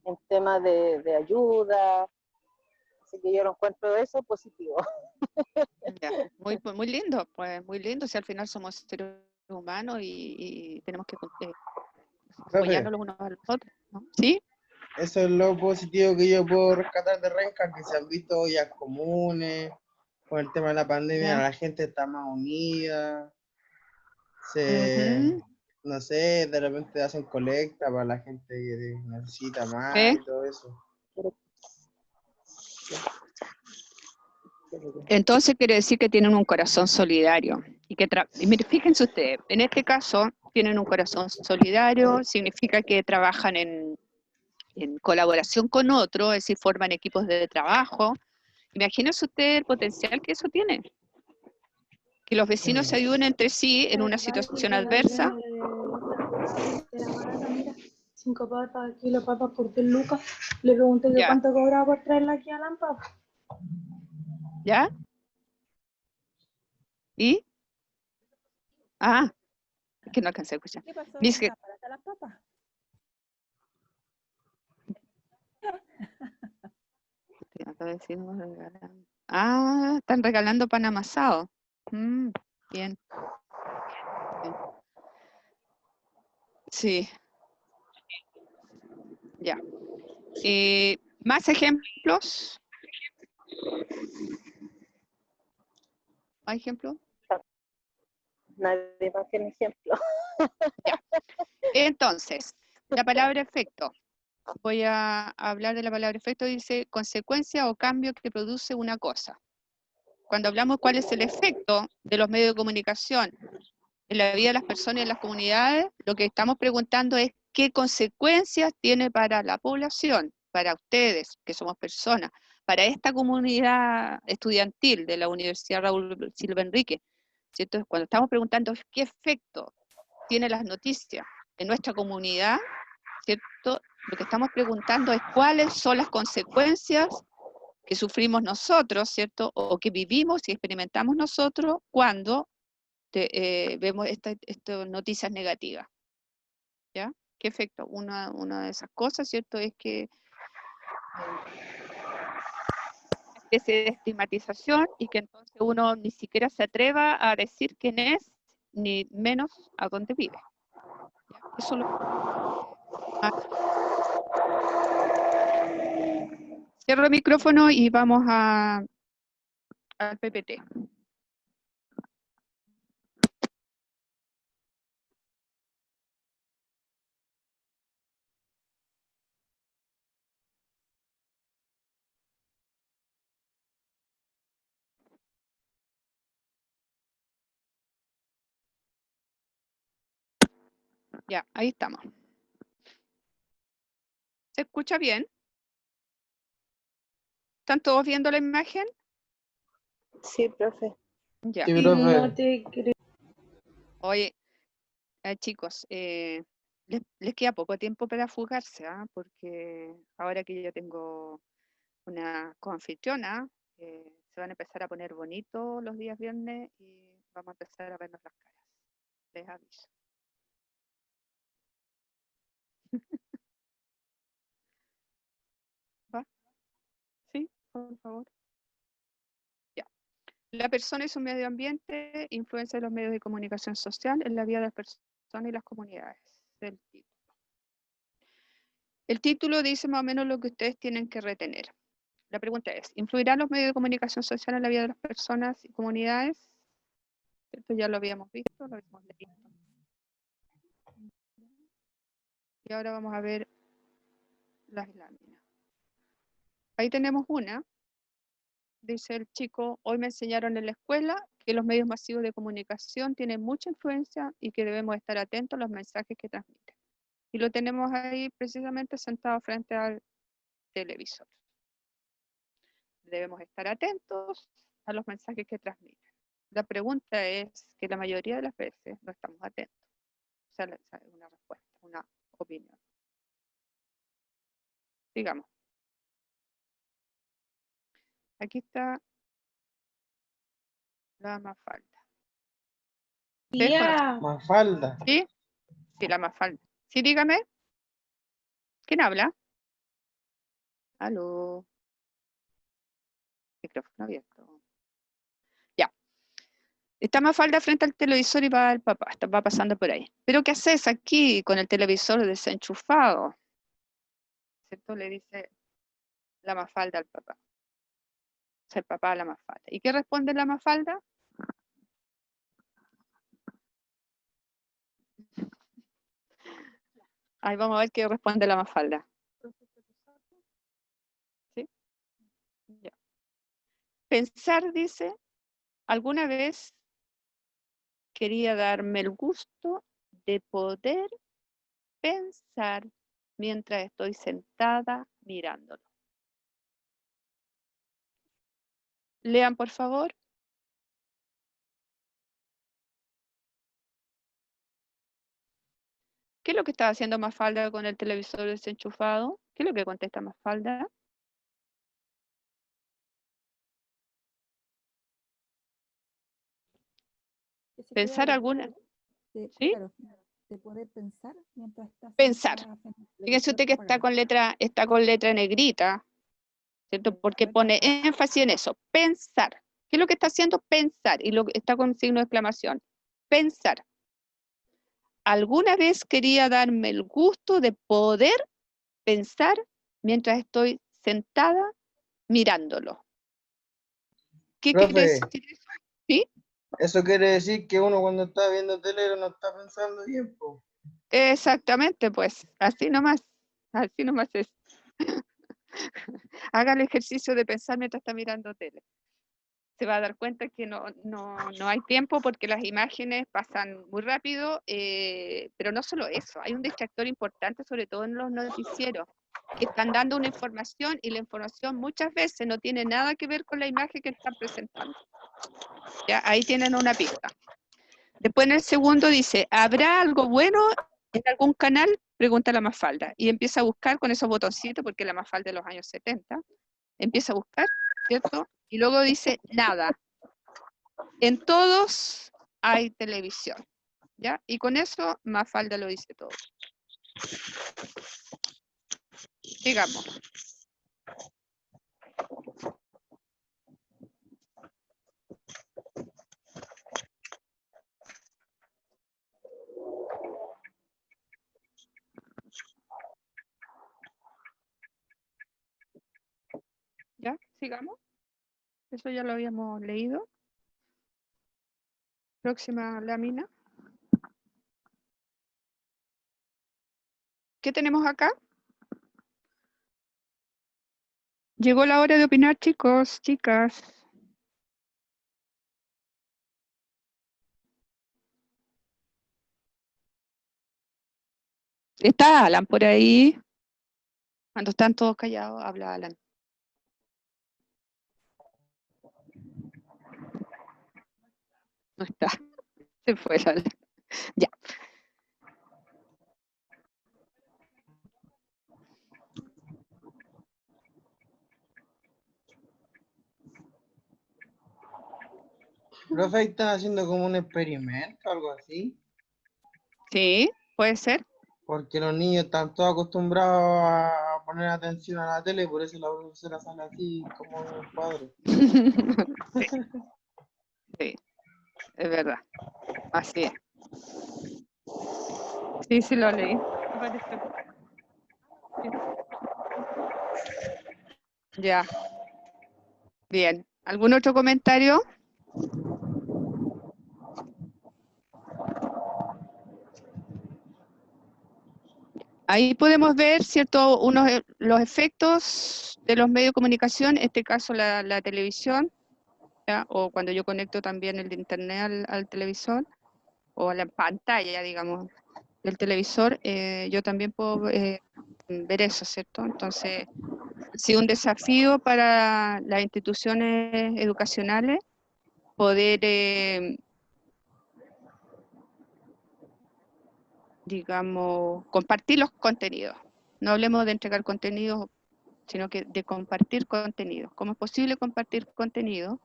en temas de ayuda. Así que yo lo encuentro eso positivo. Ya. Muy lindo, pues muy lindo. Si al final somos seres humanos y tenemos que apoyarnos los unos a los otros, ¿no? ¿Sí? Eso es lo positivo que yo puedo rescatar de Renca, que se han visto ollas comunes, con el tema de la pandemia, Ya. la gente está más unida, Ujú. no sé, de repente hacen colecta para la gente que necesita más ¿Eh? y todo eso. Entonces quiere decir que tienen un corazón solidario. Y mire, fíjense ustedes, en este caso tienen un corazón solidario, significa que trabajan en colaboración con otros, es decir, forman equipos de trabajo. Imagínense usted el potencial que eso tiene. Que los vecinos se ayuden entre sí en una situación adversa. De la barata, mira, 5 papas, kilo papas por 10 lucas. Le pregunté que Ya. cuánto cobraba por traerla aquí a Lampa. ¿Ya? ¿Y? Ah, es que no alcancé a escuchar. ¿Qué pasó? Dice, ¿Están baratas las papas? están regalando pan amasado. Bien. Bien. Sí. Ya. ¿Más ejemplos? ¿Más ejemplos? Nadie más que un ejemplo. Ya. Entonces, la palabra efecto. Voy a hablar de la palabra efecto. Dice consecuencia o cambio que produce una cosa. Cuando hablamos cuál es el efecto de los medios de comunicación en la vida de las personas y en las comunidades, lo que estamos preguntando es qué consecuencias tiene para la población, para ustedes, que somos personas, para esta comunidad estudiantil de la Universidad Raúl Silva Enrique, ¿cierto? Cuando estamos preguntando qué efecto tienen las noticias en nuestra comunidad, ¿cierto? Lo que estamos preguntando es cuáles son las consecuencias que sufrimos nosotros, ¿cierto? O que vivimos y experimentamos nosotros cuando vemos estas noticias negativas. ¿Ya? ¿Qué efecto? Una de esas cosas, ¿cierto? Es que una especie de estigmatización y que entonces uno ni siquiera se atreva a decir quién es, ni menos a dónde vive. ¿Ya? Eso lo... Cierro el micrófono y vamos al PPT. Ya, ahí estamos. ¿Se escucha bien? ¿Están todos viendo la imagen? Sí, profe. Ya. Sí, Y profe. no te creo. Oye, chicos, les queda poco tiempo para fugarse, porque ahora que yo tengo una coanfitriona, se van a empezar a poner bonitos los días viernes y vamos a empezar a vernos las caras. Les aviso. ¿Va? ¿Sí? Por favor. Ya. La persona y su medio ambiente, influencia de los medios de comunicación social en la vida de las personas y las comunidades. El título. El título dice más o menos lo que ustedes tienen que retener. La pregunta es, ¿influirán los medios de comunicación social en la vida de las personas y comunidades? Esto ya lo habíamos visto, lo habíamos leído. Y ahora vamos a ver las láminas. Ahí tenemos una. Dice el chico, hoy me enseñaron en la escuela que los medios masivos de comunicación tienen mucha influencia y que debemos estar atentos a los mensajes que transmiten. Y lo tenemos ahí precisamente sentado frente al televisor. Debemos estar atentos a los mensajes que transmiten. La pregunta es que la mayoría de las veces no estamos atentos. O sea, una respuesta, una opinión. Sigamos. Aquí está la Mafalda. Tía, Mafalda. ¿Sí? Sí, la Mafalda. Sí, dígame. ¿Quién habla? Aló. Micrófono abierto. Ya. Está Mafalda frente al televisor y va el papá. Va pasando por ahí. ¿Pero qué haces aquí con el televisor desenchufado? ¿Cierto? Le dice la Mafalda al papá. O sea, el papá a la Mafalda. ¿Y qué responde la Mafalda? Ahí vamos a ver qué responde la Mafalda. ¿Sí? Ya. Pensar, dice, alguna vez quería darme el gusto de poder pensar mientras estoy sentada mirándolo. Lean, por favor. ¿Qué es lo que está haciendo Mafalda con el televisor desenchufado? ¿Qué es lo que contesta Mafalda? Que se Pensar crea alguna. ¿Sí? claro, de poder pensar mientras estás Pensar. sentada frente al Fíjense televisor usted que apagado. está con letra negrita, ¿cierto? Porque pone énfasis en eso. Pensar. ¿Qué es lo que está haciendo? Pensar. Y lo está con signo de exclamación. Pensar. Alguna vez quería darme el gusto de poder pensar mientras estoy sentada mirándolo. ¿Qué quiere Profe, decir eso? ¿Sí? eso quiere decir que uno cuando está viendo tele no está pensando bien, po. Exactamente, pues, así nomás es. Haga el ejercicio de pensar mientras está mirando tele. Se va a dar cuenta que no hay tiempo porque las imágenes pasan muy rápido, pero no solo eso, hay un distractor importante, sobre todo en los noticieros, que están dando una información y la información muchas veces no tiene nada que ver con la imagen que están presentando. ¿Ya? Ahí tienen una pista. Después en el segundo dice, ¿habrá algo bueno en algún canal? Pregunta la Mafalda. Y empieza a buscar con esos botoncitos, porque la Mafalda de los años 70. Empieza a buscar, ¿cierto? Y luego dice, nada. En todos hay televisión. ¿Ya? Y con eso Mafalda lo dice todo. Sigamos. ¿Ya? Sigamos. Eso ya lo habíamos leído. Próxima lámina. ¿Qué tenemos acá? Llegó la hora de opinar, chicos, chicas. ¿Está Alan por ahí? Cuando están todos callados, habla Alan. No está. Se fue Alan. Ya. Profe, ahí están haciendo como un experimento, algo así. Sí, puede ser. Porque los niños están todos acostumbrados a poner atención a la tele, por eso la profesora sale así como en un cuadro. Sí, sí, es verdad. Así es. Sí, sí lo leí. Me parece. Sí. Ya, bien. ¿Algún otro comentario? Ahí podemos ver, ¿cierto?, los efectos de los medios de comunicación, en este caso la televisión, ¿ya? O cuando yo conecto también el de internet al televisor, o a la pantalla, digamos, del televisor, yo también puedo ver eso, ¿cierto? Entonces, ha sido un desafío para las instituciones educacionales poder, digamos, compartir los contenidos. No hablemos de entregar contenidos, sino que de compartir contenidos. ¿Cómo es posible compartir contenido?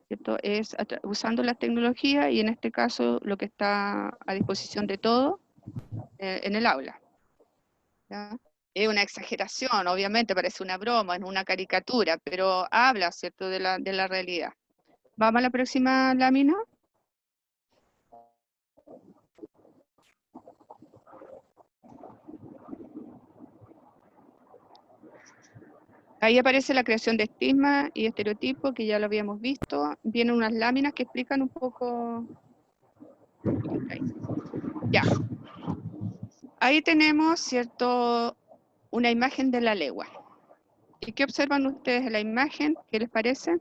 ¿Cierto? Es usando la tecnología y en este caso lo que está a disposición de todos en el aula. ¿Ya? Es una exageración, obviamente, parece una broma, es una caricatura, pero habla, ¿cierto?, de la realidad. ¿Vamos a la próxima lámina? Ahí aparece la creación de estigma y estereotipos, que ya lo habíamos visto. Vienen unas láminas que explican un poco. Ya. Ahí tenemos, ¿cierto?, una imagen de la legua. ¿Y qué observan ustedes en la imagen? ¿Qué les parece?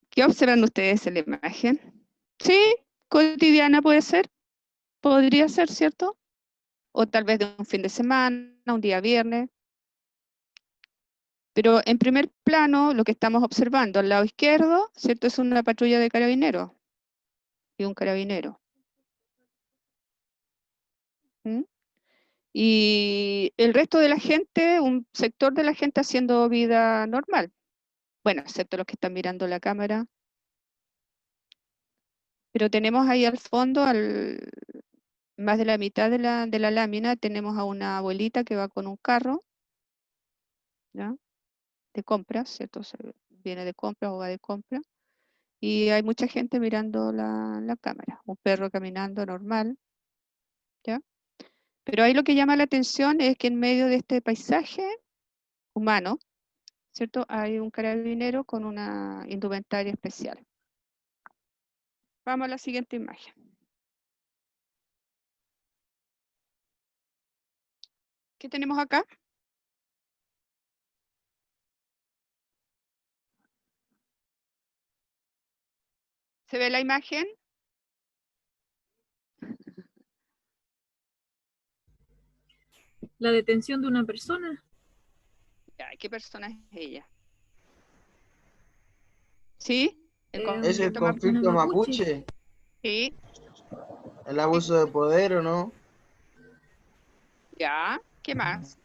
¿Qué observan ustedes en la imagen? Sí, cotidiana puede ser, podría ser, ¿cierto? O tal vez de un fin de semana, un día viernes. Pero en primer plano, lo que estamos observando al lado izquierdo, ¿cierto?, es una patrulla de carabineros y un carabinero. ¿Mm? Y el resto de la gente, un sector de la gente haciendo vida normal. Bueno, excepto los que están mirando la cámara. Pero tenemos ahí al fondo, más de la mitad de la lámina, tenemos a una abuelita que va con un carro, ¿ya?, de compras, ¿cierto? Viene de compras o va de compras. Y hay mucha gente mirando la cámara. Un perro caminando normal, ¿ya? Pero ahí lo que llama la atención es que en medio de este paisaje humano, ¿cierto?, hay un carabinero con una indumentaria especial. Vamos a la siguiente imagen. ¿Qué tenemos acá? ¿Se ve la imagen? La detención de una persona. Ya, ¿qué persona es ella? ¿Sí? ¿El ¿Es el conflicto conflicto mapuche. mapuche? Sí. ¿El abuso de poder o no? Ya, ¿qué más?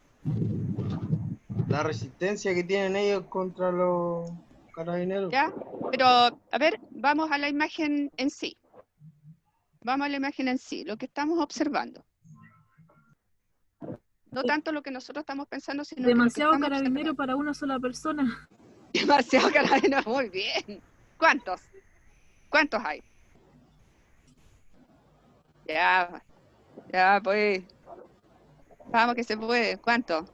La resistencia que tienen ellos contra los carabineros. Ya, pero a ver, vamos a la imagen en sí. Vamos a la imagen en sí, lo que estamos observando. No tanto lo que nosotros estamos pensando, sino que lo que Demasiado estamos carabinero observando. para una sola persona. Demasiado carabineros, muy bien. ¿Cuántos? ¿Cuántos hay? Ya, ya, pues. Vamos que se puede. ¿Cuántos?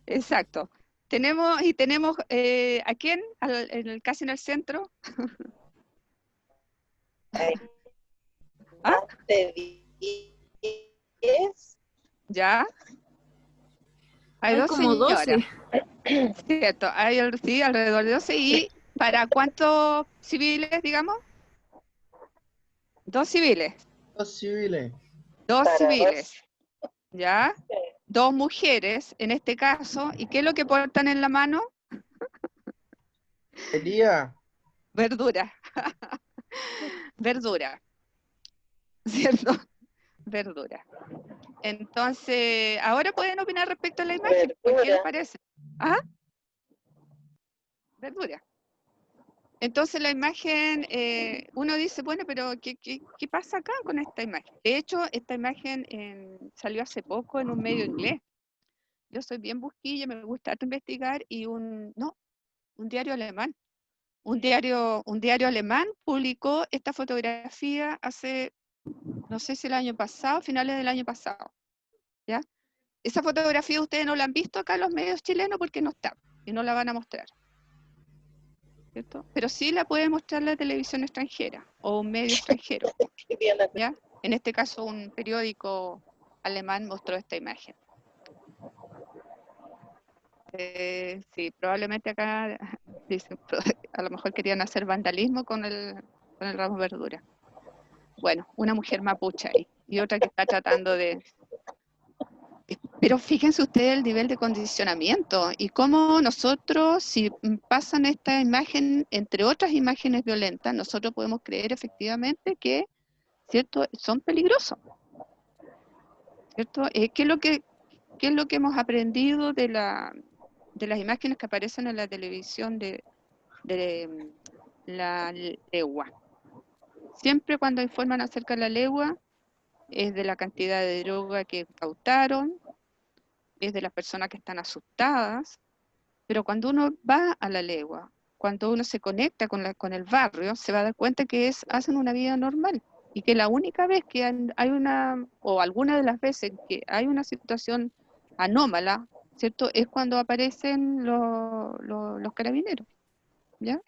Exacto. Tenemos, ¿a quién? Casi en el centro. ¿Ah? Más de 10. ¿Ya? Hay Hay 2 como señoras. 12. Cierto, hay sí, alrededor de 12. ¿Y para cuántos civiles, digamos? Dos civiles. Dos civiles. Dos Para civiles. dos. ¿Ya? Dos mujeres, en este caso. ¿Y qué es lo que portan en la mano? Sería. Verdura. Verdura. ¿Cierto? Verdura. Entonces, ahora pueden opinar respecto a la imagen. ¿Por qué les Verdura. parece? ¿Ah? Verdura. Entonces la imagen, uno dice, bueno, pero ¿qué pasa acá con esta imagen? De hecho, esta imagen salió hace poco en un medio inglés. Yo soy bien busquilla, me gusta harto investigar, y un diario alemán. Un diario alemán publicó esta fotografía hace, no sé si el año pasado, finales del año pasado. ¿Ya? Esa fotografía ustedes no la han visto acá en los medios chilenos porque no está, y no la van a mostrar. ¿Cierto? Pero sí la puede mostrar la televisión extranjera o un medio extranjero. ¿Ya? En este caso, un periódico alemán mostró esta imagen. Sí, probablemente acá dicen, a lo mejor querían hacer vandalismo con el ramo de verdura. Bueno, una mujer mapuche ahí y otra que está tratando de... Pero fíjense ustedes el nivel de condicionamiento y cómo nosotros, si pasan esta imagen, entre otras imágenes violentas, nosotros podemos creer efectivamente que, ¿cierto?, son peligrosos. ¿Cierto? ¿Qué es lo que hemos aprendido de las imágenes que aparecen en la televisión de la legua? Siempre cuando informan acerca de la legua, es de la cantidad de droga que incautaron, es de las personas que están asustadas, pero cuando uno va a la legua, cuando uno se conecta con el barrio, se va a dar cuenta que hacen una vida normal, y que la única vez que hay una, o alguna de las veces que hay una situación anómala, ¿cierto?, es cuando aparecen los carabineros, ¿ya?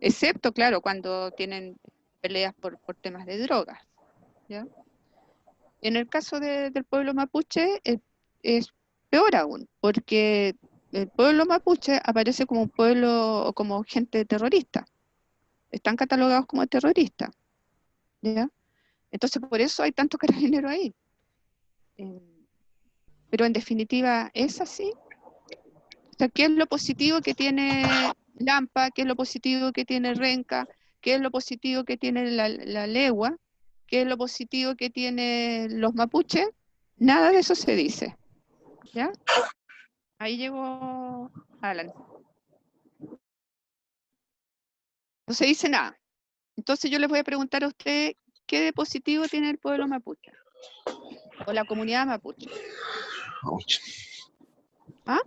Excepto, claro, cuando tienen peleas por temas de drogas, ¿ya? En el caso del pueblo mapuche es peor aún, porque el pueblo mapuche aparece como un pueblo, como gente terrorista. Están catalogados como terroristas, ¿ya? Entonces por eso hay tantos carabineros ahí. Pero en definitiva, ¿es así? O sea, ¿qué es lo positivo que tiene Lampa? ¿Qué es lo positivo que tiene Renca? ¿Qué es lo positivo que tiene la legua? ¿Qué es lo positivo que tienen los mapuches? Nada de eso se dice. ¿Ya? Ahí llegó Alan. No se dice nada. Entonces yo les voy a preguntar a usted, ¿qué de positivo tiene el pueblo mapuche? O la comunidad mapuche. Ouch. ¿Ah?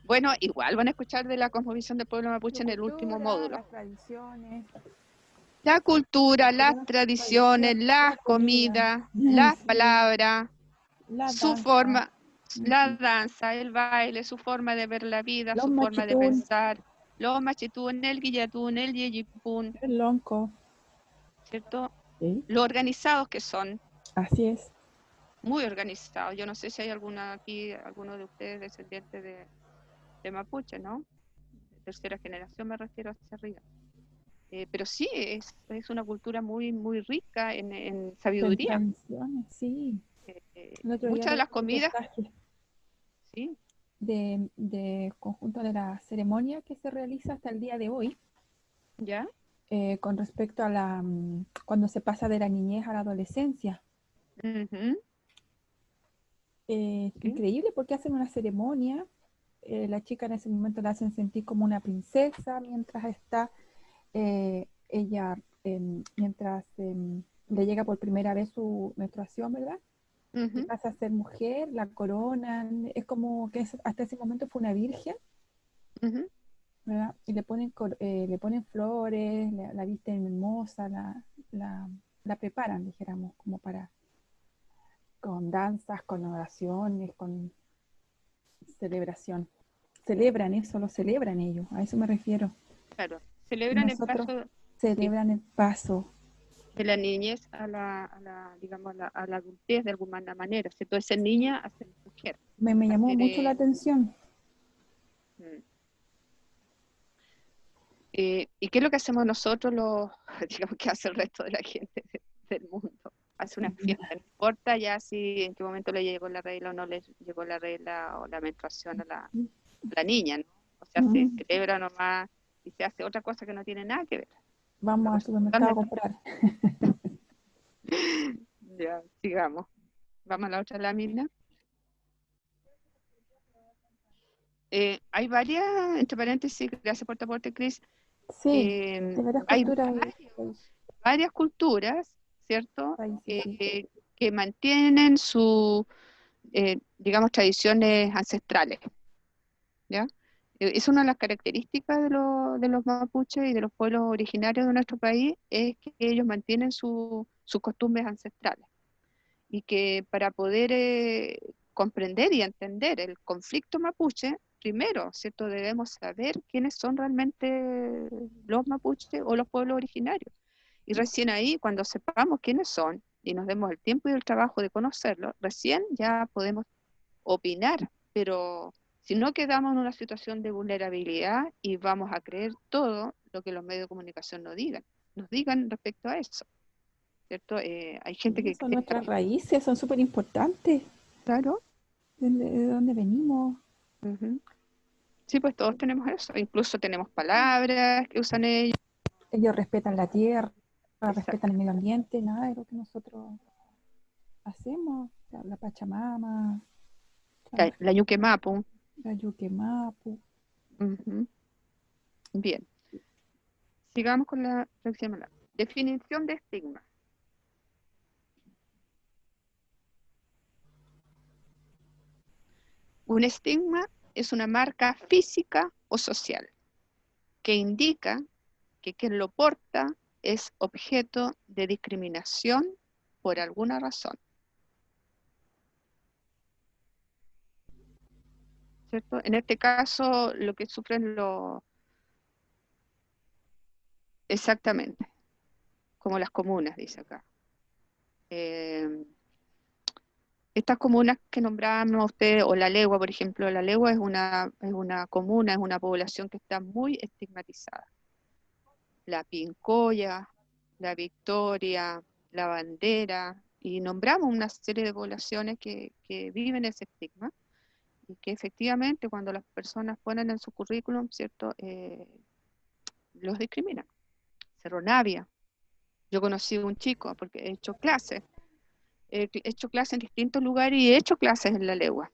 Bueno, igual van a escuchar de la cosmovisión del pueblo mapuche en el último módulo. Las tradiciones. La cultura, las Las tradiciones, las comidas, las Sí, palabras, la su danza, forma, la danza, el baile, su forma de ver la vida, los su forma de machitún, pensar, los machitún, el guillatún, el yeyipún, el lonco. ¿cierto? Sí, Lo organizados que son, así es. muy organizados. Yo no sé si hay alguno de ustedes descendientes de mapuche, ¿no? De tercera generación me refiero hacia arriba. Pero sí, es una cultura muy, muy rica en En sabiduría. tradiciones, sí. El otro día Muchas de leí las un comidas, reportaje sí, de conjunto de la ceremonia que se realiza hasta el día de hoy, ¿ya? con respecto a cuando se pasa de la niñez a la adolescencia. Ujú, sí, Increíble porque hacen una ceremonia, la chica en ese momento la hacen sentir como una princesa mientras está ella, mientras le llega por primera vez su menstruación, ¿verdad? Y ujú, pasa a ser mujer, la coronan, es como que hasta ese momento fue una virgen, ujú. ¿verdad? Y le ponen flores, la visten hermosa, la preparan, dijéramos, como para, con danzas, con oraciones, con celebración. Celebran eso, lo celebran ellos, a eso me refiero. Claro, Y celebran el nosotros paso, sí, celebran el paso. de la niñez digamos, a la adultez de alguna manera. Si tú eres niña, hace mujer. Me llamó Hacer, mucho la atención. mm. ¿Y qué es lo que hacemos nosotros, digamos que hace el resto de la gente del mundo? Hace una fiesta, no importa ya si en qué momento le llegó la regla o no le llegó la regla o la menstruación a la niña, ¿no? O sea, se celebra nomás y se hace otra cosa que no tiene nada que ver. Vamos al supermercado a comprar. Ya, sigamos. Vamos a la otra lámina. Hay varias, entre paréntesis, gracias por tu aporte, Cris. Sí, de varias Hay culturas. varias culturas, ¿cierto? Países, sí. Que mantienen digamos, tradiciones ancestrales, ¿ya? Es una de las características de los mapuches y de los pueblos originarios de nuestro país, es que ellos mantienen sus costumbres ancestrales. Y que para poder comprender y entender el conflicto mapuche, primero, ¿cierto? Debemos saber quiénes son realmente los mapuches o los pueblos originarios. Y recién ahí, cuando sepamos quiénes son y nos demos el tiempo y el trabajo de conocerlos, recién ya podemos opinar, pero si no quedamos en una situación de vulnerabilidad y vamos a creer todo lo que los medios de comunicación nos digan respecto a eso, ¿cierto? Hay gente que Son cree, nuestras raíces, son súper importantes. claro. ¿De dónde venimos? Ujú. Sí, pues todos tenemos eso, incluso tenemos palabras que usan ellos. Ellos respetan la tierra, Exacto. respetan el medio ambiente, nada de lo que nosotros hacemos. La Pachamama, La Yuquemapu. la Yuquemapu. Ujú. Bien, sigamos con la próxima. Definición de estigma. Un estigma es una marca física o social que indica que quien lo porta es objeto de discriminación por alguna razón. ¿Cierto? En este caso, lo que sufren exactamente, como las comunas, dice acá. Estas comunas que nombramos ustedes, o La Legua, por ejemplo, La Legua es una comuna, es una población que está muy estigmatizada. La Pincoya, La Victoria, La Bandera, y nombramos una serie de poblaciones que viven ese estigma, y que efectivamente cuando las personas ponen en su currículum, ¿cierto?, los discriminan. Cerro Navia, yo conocí a un chico, porque he hecho clases en distintos lugares y he hecho clases en La Legua.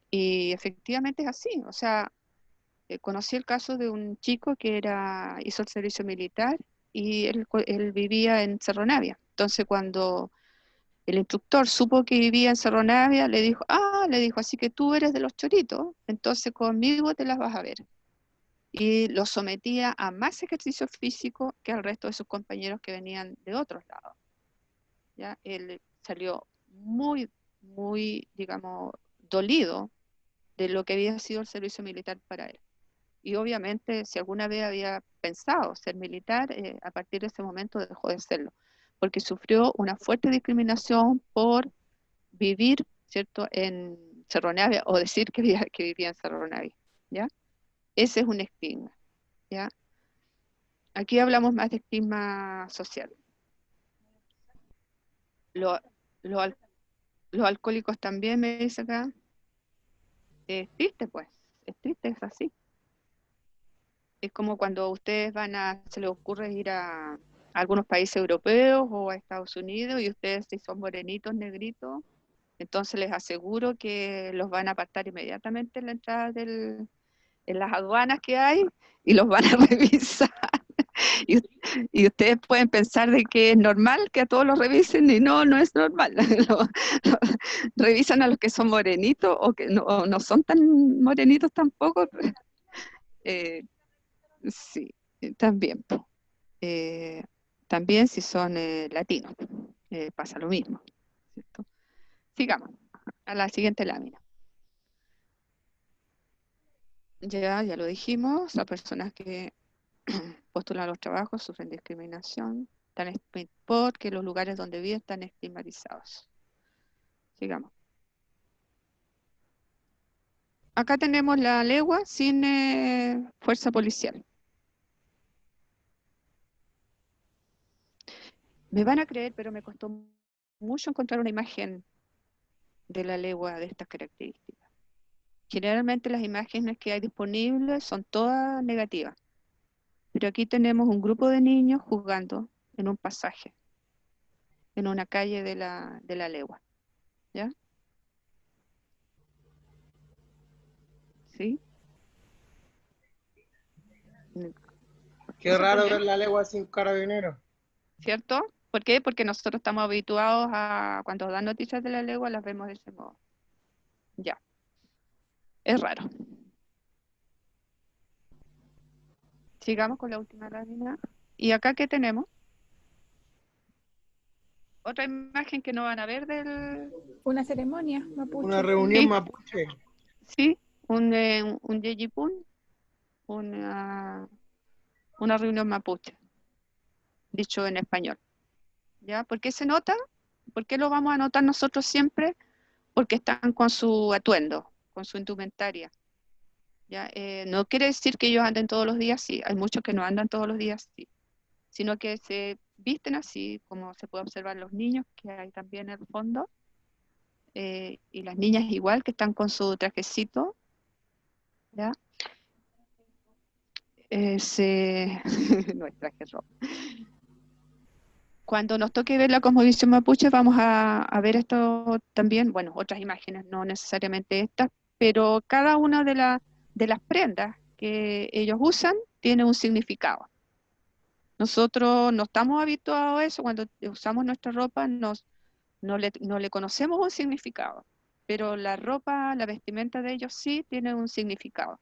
Y efectivamente es así, o sea, conocí el caso de un chico que hizo el servicio militar y él vivía en Cerro Navia. Entonces cuando el instructor supo que vivía en Cerro Navia, le dijo, así que tú eres de los choritos, entonces conmigo te las vas a ver. Y lo sometía a más ejercicio físico que al resto de sus compañeros que venían de otros lados. ¿Ya? Él salió muy, muy, digamos, dolido de lo que había sido el servicio militar para él. Y obviamente, si alguna vez había pensado ser militar, a partir de ese momento dejó de serlo, porque sufrió una fuerte discriminación por vivir, ¿cierto?, en Cerro Navia, o decir que vivía en Cerro Navia, ¿ya? Ese es un estigma, ¿ya? Aquí hablamos más de estigma social. Lo, lo al- los alcohólicos también, me dice acá. Es triste, pues, es triste, es así. Es como cuando ustedes se les ocurre ir a algunos países europeos o a Estados Unidos y ustedes si son morenitos, negritos, entonces les aseguro que los van a apartar inmediatamente en la entrada en las aduanas que hay y los van a revisar. Y, y ustedes pueden pensar de que es normal que a todos los revisen y no, no es normal. Revisan a los que son morenitos o que no son tan morenitos tampoco. Sí, también. También si son latinos, pasa lo mismo, ¿cierto? Sigamos a la siguiente lámina. Ya lo dijimos, las personas que postulan los trabajos sufren discriminación, porque los lugares donde viven están estigmatizados. Sigamos. Acá tenemos la legua sin fuerza policial. Me van a creer, pero me costó mucho encontrar una imagen de la legua de estas características. Generalmente las imágenes que hay disponibles son todas negativas, pero aquí tenemos un grupo de niños jugando en un pasaje, en una calle de la legua, ¿ya? ¿Sí? Qué raro ver la legua sin carabinero. ¿Cierto? ¿Por qué? Porque nosotros estamos habituados a, cuando dan noticias de la legua, las vemos de ese modo. Ya, es raro. Sigamos con la última lámina. ¿Y acá qué tenemos? Otra imagen que no van a ver del... Una ceremonia mapuche. Una reunión Sí. mapuche. Sí, un yeyipún, una reunión mapuche, dicho en español. ¿Ya? ¿Por qué se nota? ¿Por qué lo vamos a notar nosotros siempre? Porque están con su atuendo, con su indumentaria. ¿Ya? No quiere decir que ellos anden todos los días, sí, hay muchos que no andan todos los días, sí, sino que se visten así, como se puede observar los niños, que hay también en el fondo, y las niñas igual, que están con su trajecito, ¿ya? No es traje rojo. Cuando nos toque ver la cosmovisión mapuche, vamos a ver esto también, bueno, otras imágenes, no necesariamente estas, pero cada una de las prendas que ellos usan tiene un significado. Nosotros no estamos habituados a eso, cuando usamos nuestra ropa no le conocemos un significado, pero la ropa, la vestimenta de ellos sí tiene un significado,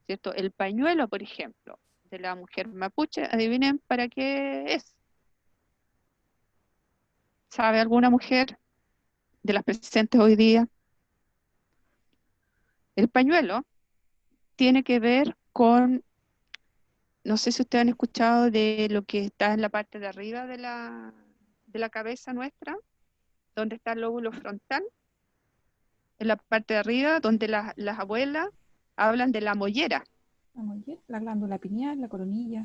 ¿cierto? El pañuelo, por ejemplo, de la mujer mapuche, adivinen para qué es. ¿Sabe alguna mujer de las presentes hoy día? El pañuelo tiene que ver con, no sé si ustedes han escuchado de lo que está en la parte de arriba de la cabeza nuestra, donde está el lóbulo frontal, en la parte de arriba, donde las abuelas hablan de la mollera. La glándula pineal, la coronilla.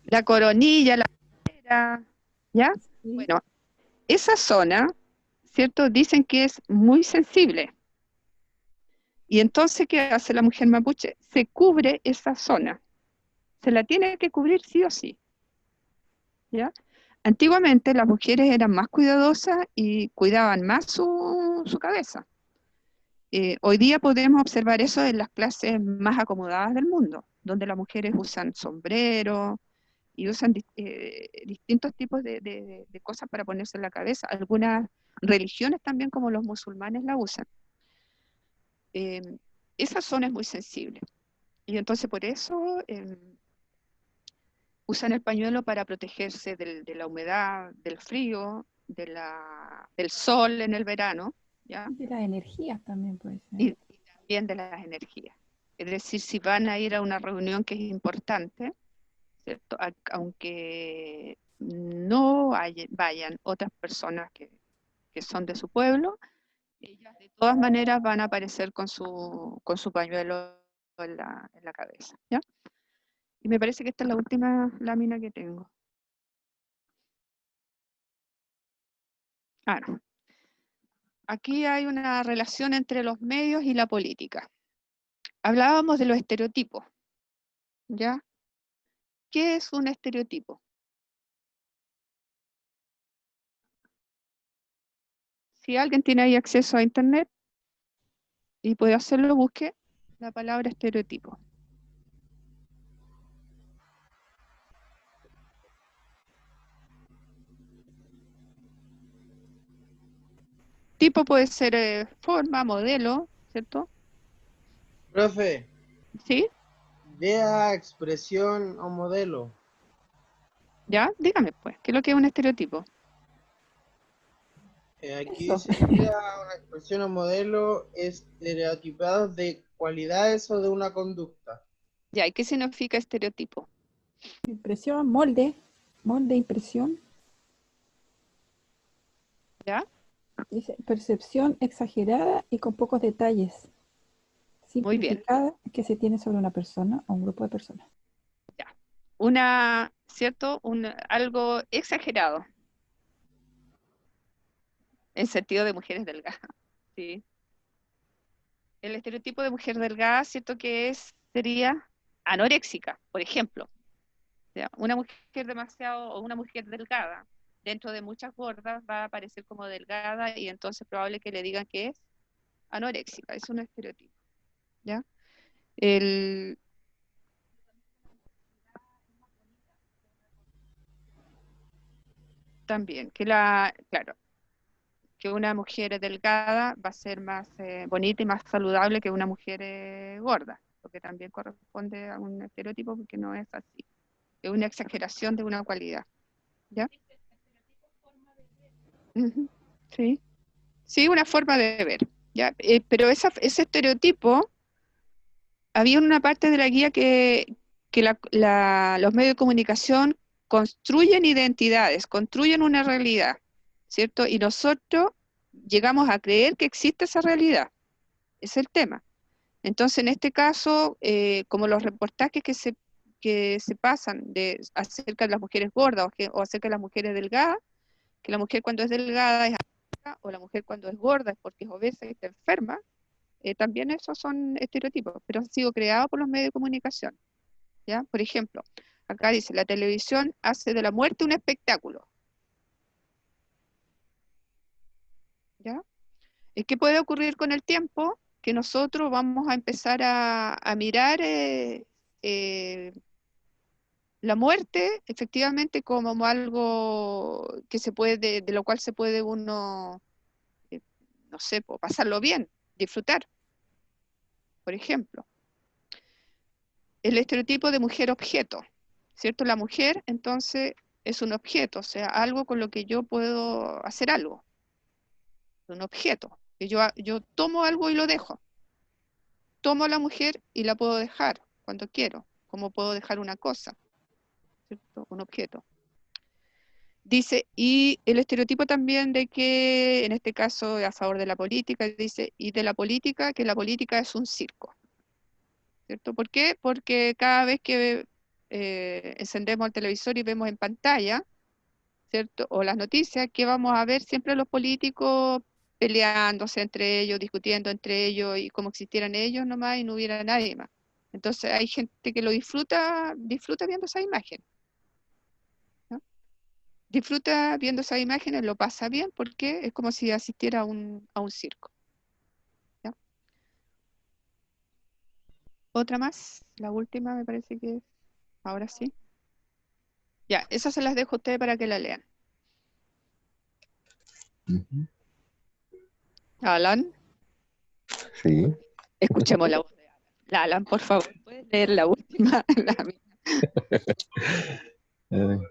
La coronilla, la mollera, ¿ya? Sí. Bueno, esa zona, ¿cierto? Dicen que es muy sensible. Y entonces, ¿qué hace la mujer mapuche? Se cubre esa zona. Se la tiene que cubrir sí o sí, ¿ya? Antiguamente las mujeres eran más cuidadosas y cuidaban más su cabeza. Hoy día podemos observar eso en las clases más acomodadas del mundo, donde las mujeres usan sombrero y usan distintos tipos de cosas para ponerse en la cabeza. Algunas religiones también, como los musulmanes, la usan. Esa zona es muy sensible. Y entonces por eso usan el pañuelo para protegerse de la humedad, del frío, del sol en el verano, ¿ya? De las energías también puede ser. Y también de las energías. Es decir, si van a ir a una reunión que es importante, ¿cierto? Aunque no vayan otras personas que son de su pueblo, ellas de todas maneras van a aparecer con su pañuelo en la cabeza, ¿ya? Y me parece que esta es la última lámina que tengo. Ah, no. Aquí hay una relación entre los medios y la política. Hablábamos de los estereotipos, ¿ya? ¿Qué es un estereotipo? Si alguien tiene ahí acceso a internet y puede hacerlo, busque la palabra estereotipo. Tipo puede ser forma, modelo, ¿cierto? Profe, ¿Sí? idea, expresión o modelo. ¿Ya? Dígame pues, ¿qué es lo que es un estereotipo? Aquí Eso. dice idea, una expresión o modelo estereotipados de cualidades o de una conducta. Ya, ¿y qué significa estereotipo? Impresión, molde, impresión. ¿Ya? Dice percepción exagerada y con pocos detalles. Muy bien. Simplificada que se tiene sobre una persona o un grupo de personas. ¿Cierto? Algo exagerado, en sentido de mujeres delgadas, ¿sí? El estereotipo de mujer delgada, ¿cierto? Sería anoréxica, por ejemplo. ¿Ya? Una mujer demasiado, o una mujer delgada, dentro de muchas gordas, va a aparecer como delgada y entonces es probable que le digan que es anoréxica, es un estereotipo, ¿ya? También, claro, que una mujer delgada va a ser más bonita y más saludable que una mujer gorda, lo que también corresponde a un estereotipo porque no es así, es una exageración de una cualidad, ¿ya? Ujú, sí, sí, una forma de ver, ¿ya? Pero ese estereotipo, había una parte de la guía que los medios de comunicación construyen identidades, construyen una realidad, ¿cierto? Y nosotros llegamos a creer que existe esa realidad, es el tema. Entonces, en este caso, como los reportajes que se pasan acerca de las mujeres gordas o acerca de las mujeres delgadas, que la mujer cuando es delgada es alta, o la mujer cuando es gorda es porque es obesa y está enferma, también esos son estereotipos, pero han sido creados por los medios de comunicación, ¿ya? Por ejemplo, acá dice, la televisión hace de la muerte un espectáculo, ¿ya? ¿Qué puede ocurrir con el tiempo? Que nosotros vamos a empezar a mirar la muerte efectivamente como algo que se puede, de lo cual se puede uno, eh, no sé, pasarlo bien, disfrutar, por ejemplo. El estereotipo de mujer objeto, ¿cierto? La mujer, entonces, es un objeto, o sea, algo con lo que yo puedo hacer algo, un objeto, que yo tomo algo y lo dejo. Tomo a la mujer y la puedo dejar cuando quiero, como puedo dejar una cosa, ¿cierto? Un objeto. Dice, y el estereotipo también de que, en este caso, a favor de la política, dice, y de la política, que la política es un circo, ¿cierto? ¿Por qué? Porque cada vez que encendemos el televisor y vemos en pantalla, ¿cierto? O las noticias, que vamos a ver siempre los políticos peleándose entre ellos, discutiendo entre ellos, y como existieran ellos nomás y no hubiera nadie más. Entonces hay gente que lo disfruta viendo esa imagen, ¿no? Disfruta viendo esas imágenes, lo pasa bien porque es como si asistiera a un circo, ¿ya? Otra más, la última me parece que es, ahora sí. Ya, esas se las dejo a ustedes para que la lean. Ujú. Alan, Sí. escuchemos la voz de Alan. Alan, por favor, ¿puedes leer la última?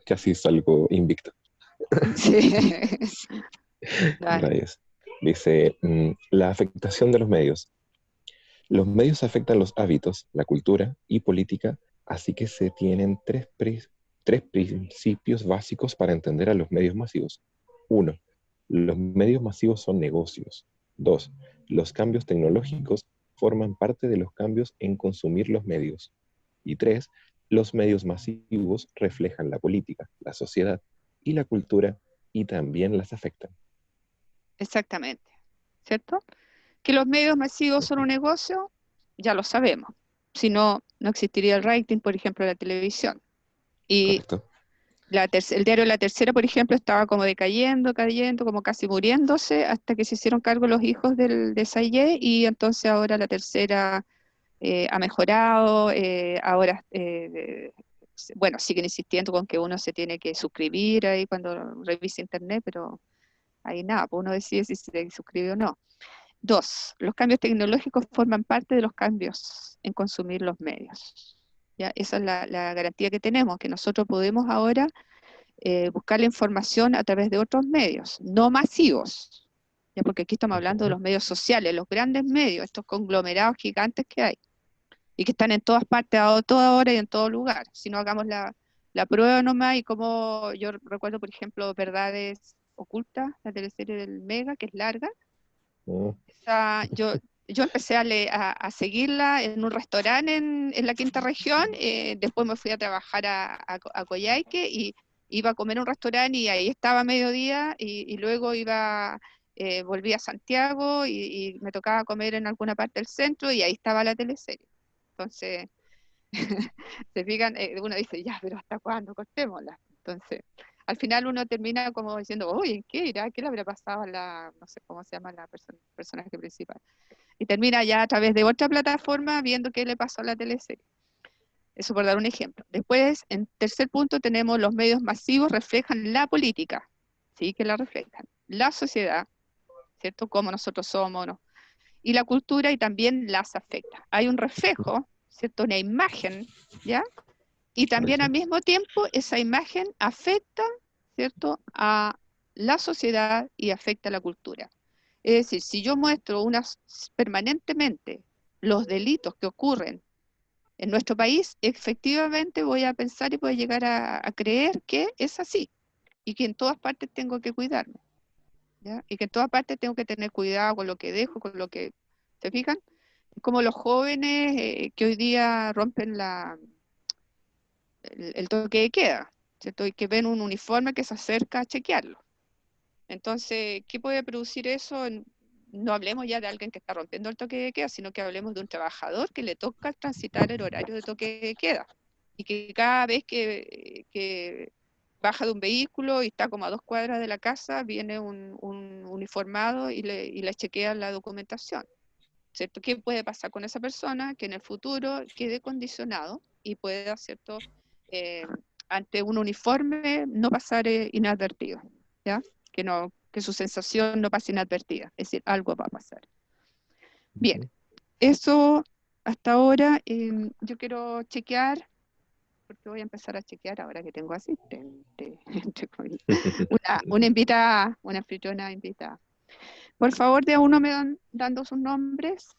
Casi salgo invicto. Sí. Dale. Rayos. Dice, la afectación de los medios. Los medios afectan los hábitos, la cultura y política, así que se tienen tres principios básicos para entender a los medios masivos. 1. Los medios masivos son negocios. 2. Los cambios tecnológicos forman parte de los cambios en consumir los medios. Y 3. Los medios masivos reflejan la política, la sociedad y la cultura y también las afectan. Exactamente, ¿cierto? Que los medios masivos son un negocio, ya lo sabemos. Si no, no existiría el rating, por ejemplo, de la televisión. Y ¿Correcto? el diario La Tercera, por ejemplo, estaba como cayendo, como casi muriéndose, hasta que se hicieron cargo los hijos de Sayé, y entonces ahora La Tercera ha mejorado, ahora, bueno, siguen insistiendo con que uno se tiene que suscribir ahí cuando revisa internet, pero ahí nada, pues uno decide si se suscribe o no. 2. Los cambios tecnológicos forman parte de los cambios en consumir los medios. ¿Ya? Esa es la garantía que tenemos, que nosotros podemos ahora buscar la información a través de otros medios, no masivos, ¿ya? Porque aquí estamos hablando de los medios sociales, los grandes medios, estos conglomerados gigantes que hay, y que están en todas partes, a toda hora y en todo lugar. Si no, hagamos la prueba nomás, y como yo recuerdo, por ejemplo, Verdades Ocultas, la teleserie del Mega, que es larga. Mm. Esa, yo yo empecé a seguirla en un restaurante en la quinta región, después me fui a trabajar a Coyhaique y iba a comer a un restaurante y ahí estaba a mediodía y luego volví a Santiago y me tocaba comer en alguna parte del centro y ahí estaba la teleserie. Entonces, se fijan, uno dice, ya, pero ¿hasta cuándo? Cortémosla. Entonces, al final uno termina como diciendo, oye, ¿en qué irá? ¿Qué le habrá pasado a no sé cómo se llama la personaje principal? Y termina ya a través de otra plataforma viendo qué le pasó a la teleserie. Eso por dar un ejemplo. Después, en tercer punto, tenemos los medios masivos reflejan la política, ¿sí? Que la reflejan. La sociedad, ¿cierto? Cómo nosotros somos, ¿no? Y la cultura y también las afecta. Hay un reflejo, ¿cierto? Una imagen, ¿ya? Y también al mismo tiempo esa imagen afecta, ¿cierto? A la sociedad y afecta a la cultura. Es decir, si yo muestro permanentemente los delitos que ocurren en nuestro país, efectivamente voy a pensar y voy a llegar a creer que es así y que en todas partes tengo que cuidarme, ¿ya? Y que en todas partes tengo que tener cuidado con lo que dejo, con lo que... ¿Se fijan? Como los jóvenes que hoy día rompen el toque de queda, ¿cierto? Y que ven un uniforme que se acerca a chequearlo. Entonces, ¿qué puede producir eso? No hablemos ya de alguien que está rompiendo el toque de queda, sino que hablemos de un trabajador que le toca transitar el horario de toque de queda y que cada vez que baja de un vehículo y está como a 2 cuadras de la casa, viene un uniformado y le chequea la documentación, ¿cierto? ¿Qué puede pasar con esa persona? Que en el futuro quede condicionado y pueda, ¿cierto? Ante un uniforme no pasar inadvertido, ¿ya? Que su sensación no pase inadvertida, es decir, algo va a pasar. Bien, eso hasta ahora. Yo quiero chequear, porque voy a empezar a chequear ahora que tengo asistente, una invitada, una anfitriona invitada. Por favor, de a uno me van dando sus nombres.